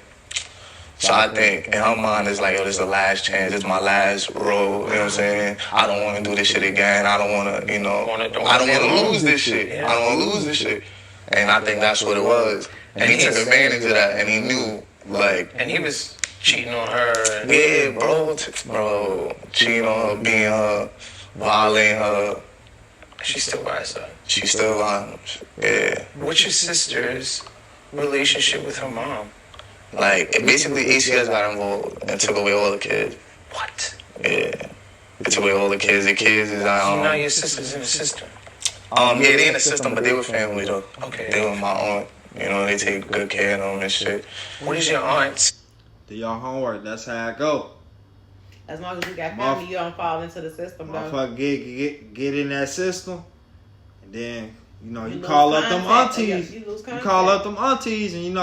So I think in her mind it's like, yo, this is the last chance. This is my last role. You know what I'm saying? I don't want to do this shit again. I don't want to, I don't want to lose this shit. I don't want to lose this shit. And I think that's what it was. And he took advantage of that. And he knew, like. And he was cheating on her. And Yeah, bro, cheating on her, being her, violating her. she's still by his side. She's still on. Yeah. What's your sister's relationship with her mom? Like, basically, ACS got involved and took away all the kids. What? Yeah. They took away all the kids. The kids is, So now your sister's in the system. yeah, they in the system, but they were family, though. Okay. They were my aunt. You know, they take good care of them and shit. What is your aunt's? Do your homework. That's how I go. As long as you got family, you don't fall into the system, though. Motherfucker get in that system, and then you lose call up them contact. aunties. You lose You contact. call up them aunties, and you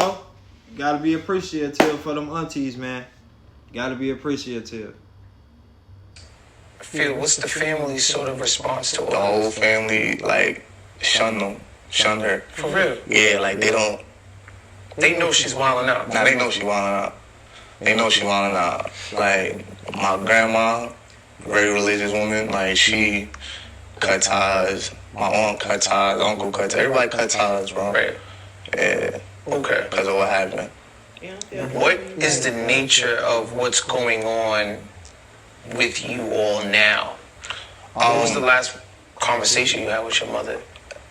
gotta be appreciative for them aunties, man. You gotta be appreciative. Phil, what's the family's sort of response to The all whole this? family, like, shun her. For real? Yeah, like, they don't. They know she's wilding out. Now they know she wildin' out. They know she wildin' out. Like, my grandma, very religious woman, like, she cut ties. My aunt cut ties, uncle cut ties. Everybody cut ties, bro. Right. Yeah, Okay. because of what happened. You don't feel What guilty. is the nature of what's going on with you all now? What was the last conversation you had with your mother?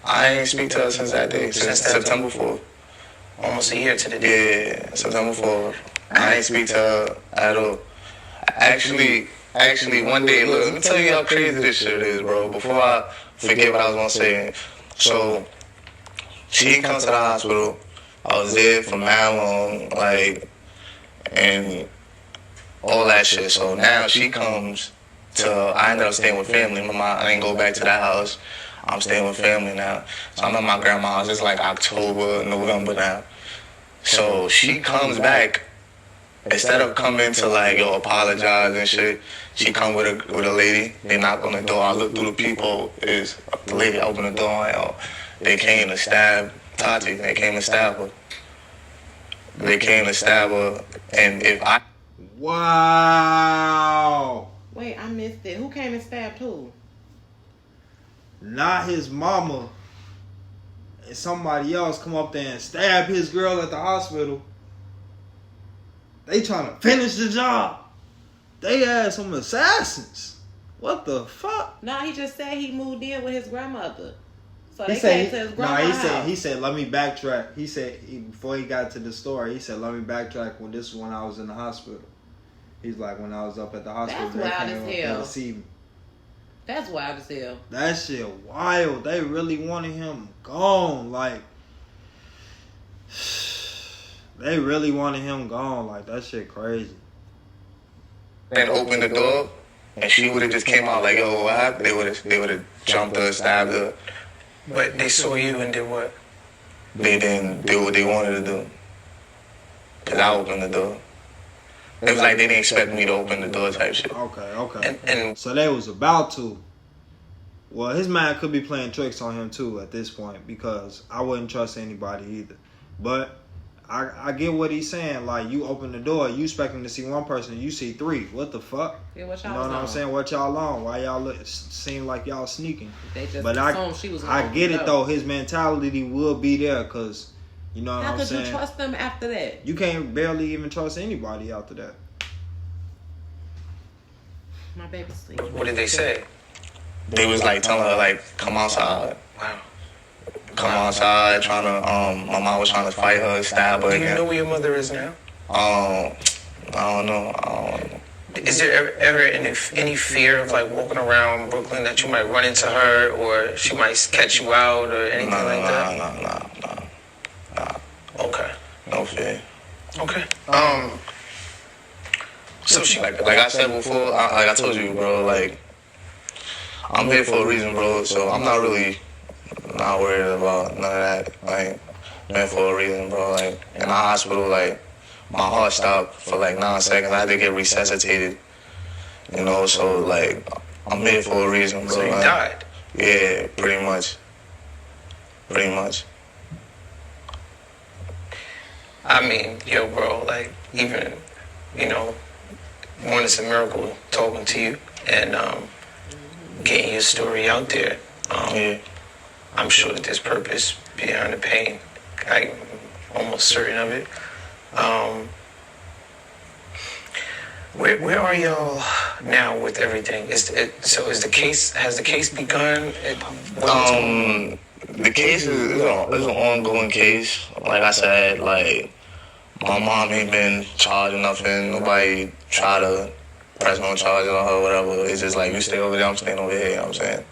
I ain't speak to her since that day, since September 4th. Almost a year to the day. Yeah, September 4th. I ain't speak to her at all. Actually, one day, look, let me tell you how crazy this shit is, bro. Before I forget what I was gonna say. So, she comes to the hospital. I was there for mad long, like, and all that shit. So now she comes I ended up staying with family. I didn't go back to that house. I'm staying with family now. So I'm at my grandma's. It's like October, November now. So she comes back. Instead of coming to like, yo, apologize and shit, she come with a lady. They knock on the door. I look through the peephole. Is the lady open the door? And, they came to stab Tati. They came to stab her. And if I Wow. Wait, I missed it. Who came and stabbed who? Not his mama. And somebody else come up there and stab his girl at the hospital. They trying to finish the job. They had some assassins. What the fuck? No, he just said he moved in with his grandmother. So He they said, came to his grandma's house. he said, let me backtrack. He said, before he got to the story, he said, let me backtrack when I was in the hospital. He's like, when I was up at the hospital, That's they wild came as up hell. to see me. That's wild as hell. That shit wild. They really wanted him gone. Like, they really wanted him gone. Like, that shit crazy. and opened the door, and she would have just came out like, yo, what happened? They would have jumped her, stabbed her. But they saw you and did what? They didn't do what they wanted to do. Cause I opened the door. It was like they didn't expect me to open the door type shit. Okay. And So they was about to. Well, his man could be playing tricks on him too at this point, because I wouldn't trust anybody either. But I get what he's saying. Like, you open the door, you expecting to see one person, you see 3. What the fuck? Yeah, what You y'all know what I'm on? saying? What y'all on? Why y'all seem like y'all sneaking? They just But assumed she was I gonna get it know. though. His mentality will be there, cause you know what How I'm could saying. you trust them after that? You can't barely even trust anybody after that. My baby's sleeping. what did they say? They was like telling her like, come outside. Wow. Come outside, trying to, my mom was trying to fight her, stab her Do you again. know where your mother is now? I don't know. Is there ever any fear of like walking around Brooklyn that you might run into her or she might catch you out or anything like that? Nah. Okay. No fear. Okay. So she, like I said before, like I told you, bro, like, I'm here for a reason, bro, so I'm not really Not worried about none of that. Like, been for a reason, bro. Like, in the hospital, like, my heart stopped for like 9 seconds. I had to get resuscitated. You know, so like, I'm here for a reason, bro. So you like, died? Yeah, pretty much. Pretty much. I mean, yo, bro, like, even, you know, one, it's a miracle talking to you and getting your story out there. Yeah. I'm sure that there's purpose behind the pain. I'm almost certain of it. Where are y'all now with everything? Has the case begun? The case is an ongoing case. Like I said, like, my mom ain't been charged nothing. Nobody try to press no charges on her or whatever. It's just like, you stay over there, I'm staying over here, you know what I'm saying?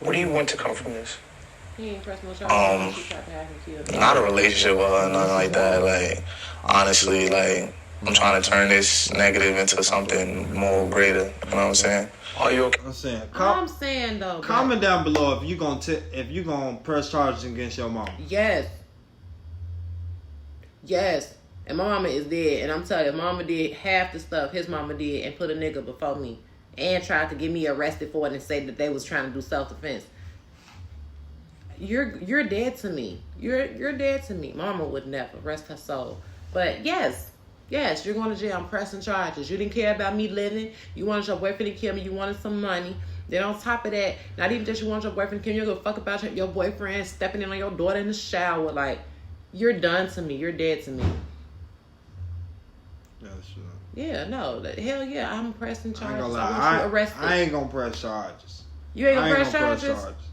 What do you want to come from this? He ain't pressed no charges. She tried to have him killed. Not a relationship with her, nothing like that. Like, honestly, like, I'm trying to turn this negative into something more greater. You know what I'm saying? Are you okay? I'm saying, I'm saying though. comment down below if you gonna press charges against your mom. Yes. Yes. And my mama is dead. And I'm telling you, mama did half the stuff his mama did and put a nigga before me. And tried to get me arrested for it and say that they was trying to do self-defense. You're dead to me. You're dead to me. Mama would never. Rest her soul. But yes, you're going to jail. I'm pressing charges. You didn't care about me living. You wanted your boyfriend to kill me. You wanted some money. Then on top of that, not even just you want your boyfriend to kill you, you go fuck about your boyfriend stepping in on your daughter in the shower. Like, you're done to me. You're dead to me. Yeah, sure. Yeah, no. Hell yeah, I'm pressing I ain't charges. gonna I lie. want you arrested. I ain't gonna press charges. You ain't I gonna ain't press gonna charges? press charges.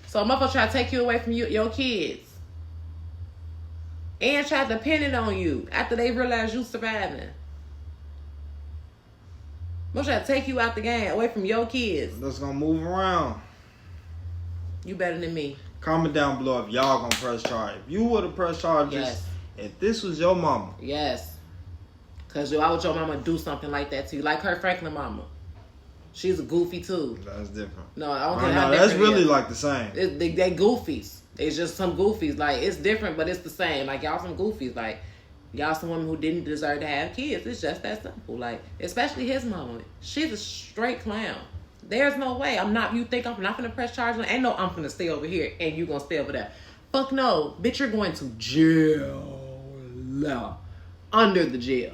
So a motherfucker try to take you away from your kids. And try to pin it on you after they realize you surviving. Motherfucker try to take you out the game, away from your kids. That's gonna move around. You better than me. Comment down below if y'all gonna press charges. If you would have pressed charges, Yes. if this was your mama. Yes. Because why would your mama do something like that to you? Like her Franklin mama. She's a goofy too. That's different. No, I don't I care know, how that's different it really is. like the same. They goofies. It's just some goofies. Like, it's different, but it's the same. Like, y'all some goofies. Like, y'all some women who didn't deserve to have kids. It's just that simple. Like, especially his mama. She's a straight clown. There's no way. You think I'm not gonna press charges? Ain't no I'm gonna stay over here and you gonna stay over there. Fuck no. Bitch, you're going to jail. Under the jail.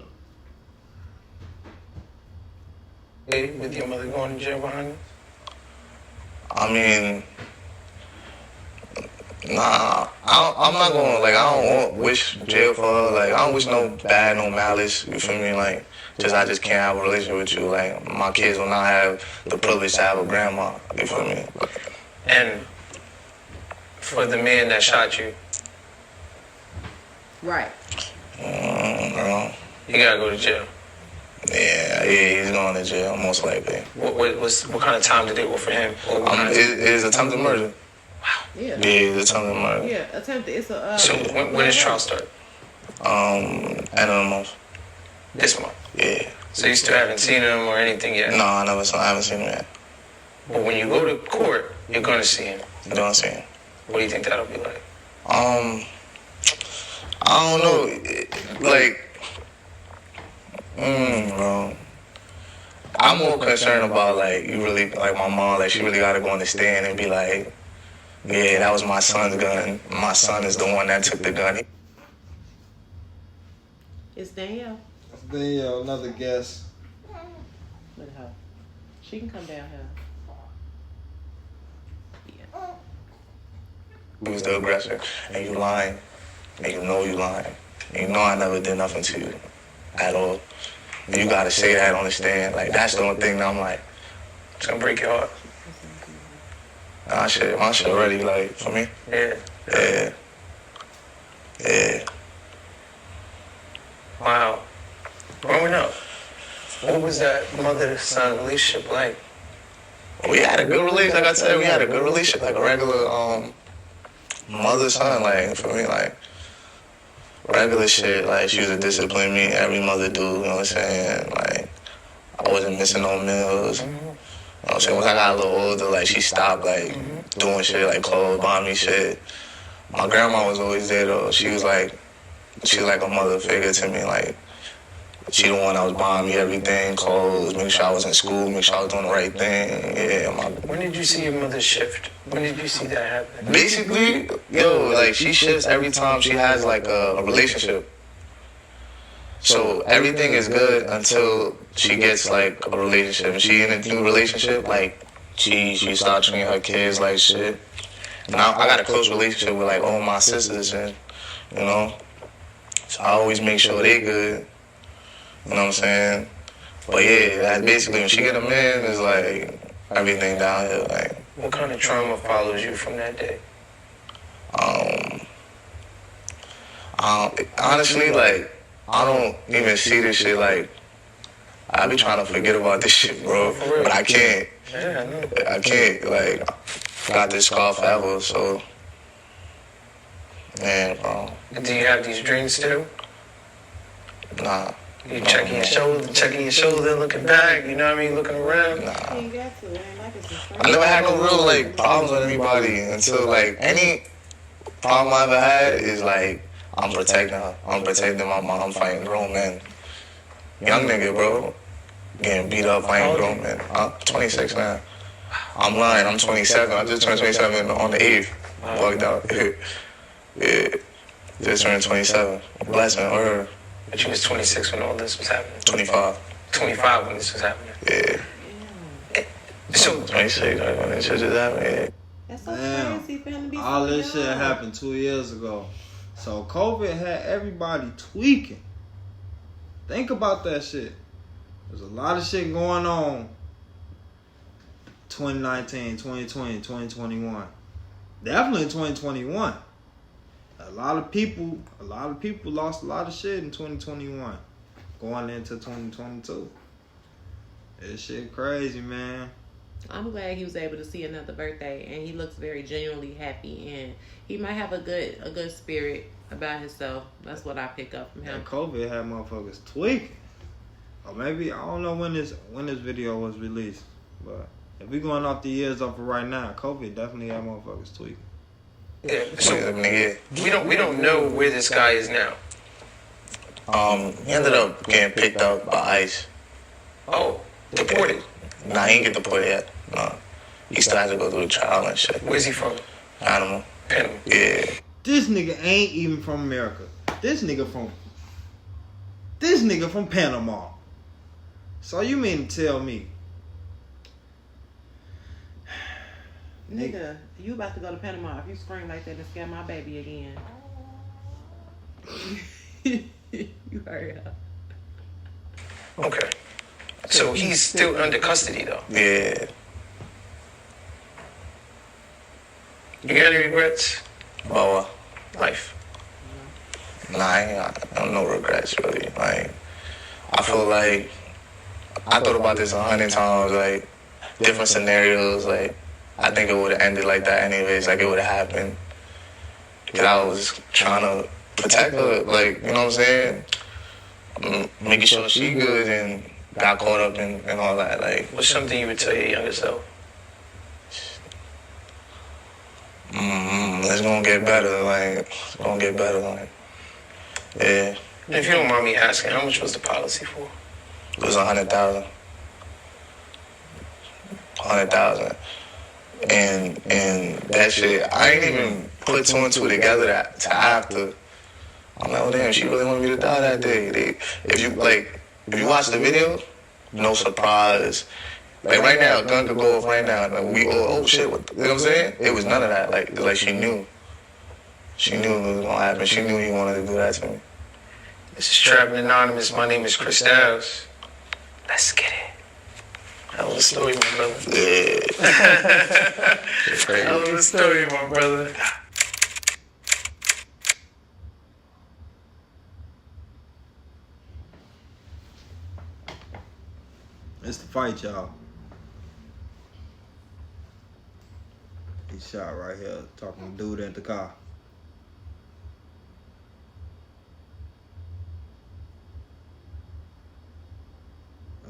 Hey, with your mother going to jail behind you? I mean, nah, I'm not gonna, like, I don't wish jail for her. Like, I don't wish no bad, no malice, you feel me? Like, I just can't have a relationship with you. Like, my kids will not have the privilege to have a grandma, you feel me? And for the man that shot you, Right. Bro. you gotta go to jail. Yeah, he's going to jail, most likely. What kind of time did they offer him? It is attempted murder. Yeah. Yeah, it's attempted murder. Yeah, attempted. It's a. So when does trial start? End of the month. This month. Yeah. So you still haven't seen him or anything yet? No, I haven't seen him yet. But when you go to court, you're gonna see him. You know what I'm saying? What do you think that'll be like? I don't know. Like, bro. I'm more concerned about, like, you really, like, my mom, like, she really got to go on the stand and be like, yeah, that was my son's gun. My son is the one that took the gun. It's Danielle. Danielle, another guest. Look at her. She can come down here. Yeah. You was the aggressor, and you lying, and you know you lying. And you know I never did nothing to you at all. You gotta say that on the stand. Like, that's the only thing that I'm like, It's gonna break your heart. my shit already, like, for me. Yeah. Yeah. Wow. Growing up, what was that mother-son relationship like? We had a good relationship, like I said, we had a good relationship, like a regular mother-son, like, for me, like, regular shit. Like, she used to discipline me, every mother do, you know what I'm saying? Like, I wasn't missing no meals. You know what I'm saying? Once I got a little older, like, she stopped, like, doing shit like clothes, buying me shit. My grandma was always there though. She was like a mother figure to me. Like, she the one that was buying me everything, clothes, make sure I was in school, make sure I was doing the right thing. Yeah, When did you see your mother shift? When did you see that happen? basically, yo, like, she shifts every time she has like a relationship. So everything is good until she gets like a relationship. And she in a new relationship, like she start treating her kids like shit. Now I got a close relationship with like all my sisters, and you know, so I always make sure they good. You know what I'm saying? But yeah, that's basically when she get a man, it's like everything downhill. Like, What kind of trauma follows you from that day? honestly, like, I don't even see this shit. Like, I be trying to forget about this shit, bro, but I can't. Yeah, I know. I can't. Like, I got this scar forever, so. Man, bro. Do you have these dreams still? Nah. You checking your shoulder, looking back, you know what I mean, looking around? Nah. You got to. It ain't like it's a I never had no real like problems with anybody until like any problem I ever had is like I'm protecting her. I'm protecting my mom. I'm fighting grown men. Young nigga, bro. Getting beat up fighting grown men. 26 now. I'm lying. I'm 27. I just turned 27 on the 8th. Bugged out. Yeah. Just turned 27. Blessing her. But you was 26 when all this was happening. 25. 25 when this was happening. Yeah. So 26 when this shit just happened. Yeah. That's so Damn. crazy for him to be All so this shit young. happened 2 years ago. So COVID had everybody tweaking. Think about that shit. There's a lot of shit going on 2019, 2020, 2021. Definitely 2021. A lot of people lost a lot of shit in 2021. Going into 2022. This shit crazy, man. I'm glad he was able to see another birthday, and he looks very genuinely happy, and he might have a good spirit about himself. That's what I pick up from him. And COVID had motherfuckers tweaking. Or maybe I don't know when this video was released, but if we going off the years up for right now, COVID definitely had motherfuckers tweaking. yeah, so we don't know where this guy is now. He ended up getting picked up by ICE. Oh, deported. Nah, he ain't get deported yet. Nah. He still has to go through the trial and shit. Where's he from? Animal. Panama. Yeah. This nigga ain't even from America. This nigga from Panama. So you mean to tell me, Nigga, you about to go to Panama. If you scream like that and scare my baby again. You hurry up. Okay. So he's still under custody though. Yeah. You got any regrets? But Life. nah, I don't no regrets really. Like, I feel like I thought about this 100 times, like different scenarios. Like, I think it would have ended like that anyways. Like, it would have happened. Cause I was trying to protect her, like, you know what I'm saying? Making sure she good and got caught up in and all that. Like, What's something you would tell your younger self? it's gonna get better. Like, it's gonna get better. Like, yeah. If you don't mind me asking, how much was the policy for? It was 100,000. 100,000. And that shit, I ain't even put two and two together to after. I'm like, oh damn, she really wanted me to die that day. If you watch the video, no surprise. Like right now, a gun could go off right now. Like we all, oh shit, you know what I'm saying? It was none of that. Like she knew. She knew it was gonna happen. She knew he wanted to do that to me. This is Trapping Anonymous. My name is Chris Dowes. Let's get it. That was a story, my brother. Yeah. That was a story, my brother. it's the fight, y'all. He shot right here, talking to dude at the car.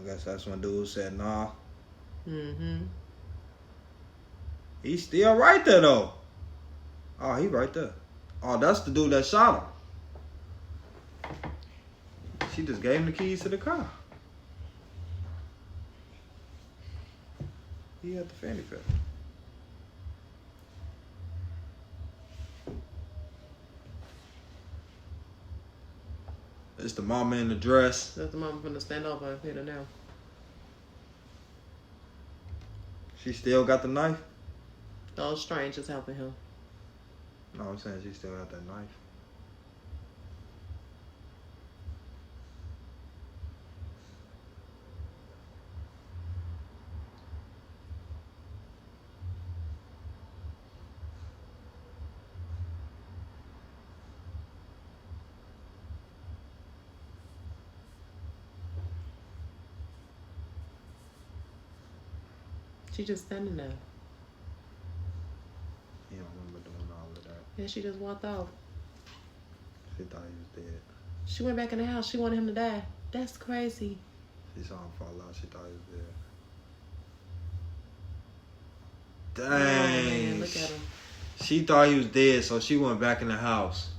I guess that's when dude said nah. Mm-hmm. He's still right there though. Oh, he right there. Oh, that's the dude that shot him. She just gave him the keys to the car. He had the fanny pack. It's the mama in the dress. That's the mama from the stand up and hit her now. She still got the knife? Those strangers helping him. No, I'm saying she still got that knife. She just standing there. He don't remember doing all of that. And she just walked off. She thought he was dead. She went back in the house. She wanted him to die. That's crazy. She saw him fall out. She thought he was dead. Oh, Dang. man, look at him. She thought he was dead, so she went back in the house.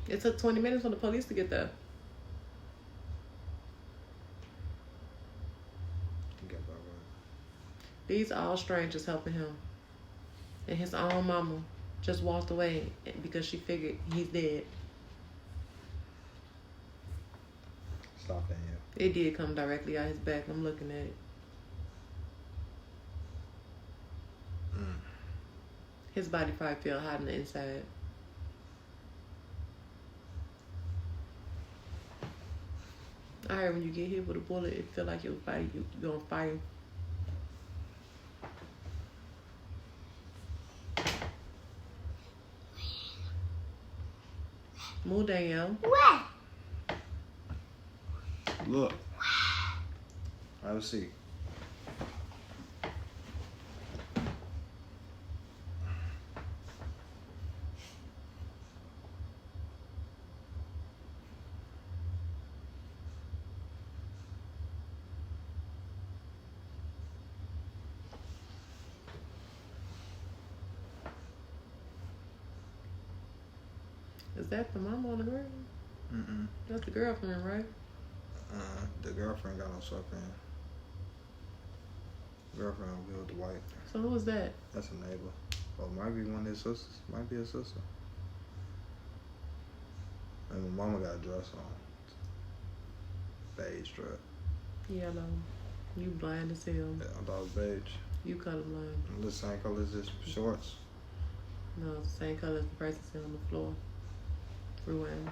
It took 20 minutes for the police to get there. These are all strangers helping him. And his own mama just walked away because she figured he's dead. Stop that here. It did come directly out his back. I'm looking at it. His body probably feel hot on the inside. I heard when you get hit with a bullet, it feel like your body, you're on fire. Move, Danielle. What? Look. Have a seat. Is that the mama on the ground? Mm-mm. That's the girlfriend, right? The girlfriend got no sweatpants. Girlfriend will be with the white. So who was that? That's a neighbor. Or it might be one of his sisters. Might be a sister. And my mama got a dress on. Beige dress. Yellow. You blind as hell. Yeah, I thought it was beige. You colorblind. And the same color as his shorts. No, it's the same color as the person sitting on the floor. Rewind.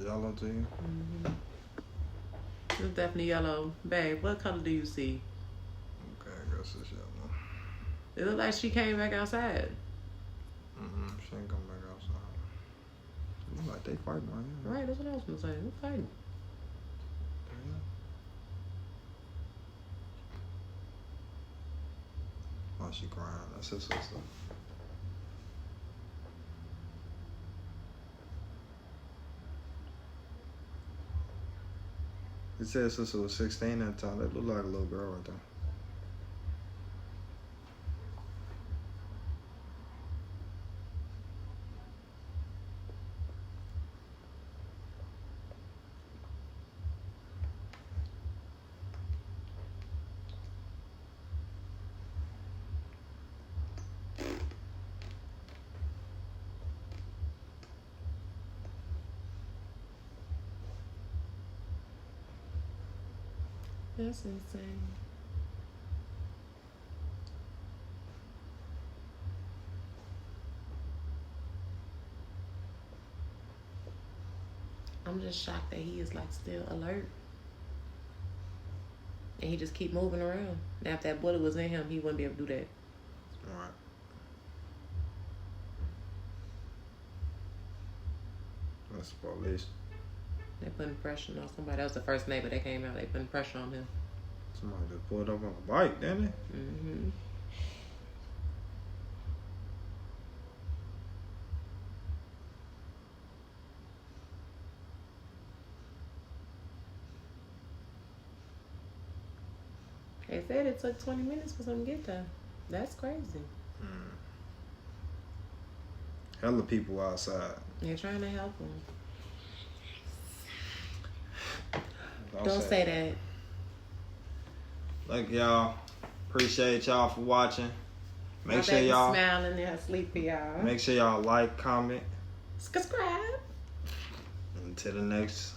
Yellow to you? Mm-hmm. It's definitely yellow. Babe, what color do you see? Okay, I guess it's yellow. It looked like she came back outside. She ain't come back outside. It look like they fighting right here. Right, that's what I was gonna say. We're fighting. Oh, she crying. That's his sister. He said his sister was 16 at the time. That looked like a little girl right there. That's insane. I'm just shocked that he is like still alert. And he just keep moving around. Now if that bullet was in him, he wouldn't be able to do that. Alright. That's the police. They putting pressure on somebody. That was the first neighbor that came out. They putting pressure on him. Somebody just pulled up on a bike, didn't they? Mm-hmm. They said it took 20 minutes for them to get there. That's crazy. Hella people outside. They're trying to help them. Don't say that. Look, y'all. Appreciate y'all for watching. My Make sure baby y'all smiling there, sleepy, y'all. make sure y'all like, comment. Subscribe. Until the next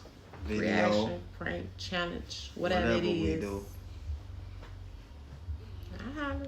video. Reaction, prank, challenge, whatever it is. we do. I holler.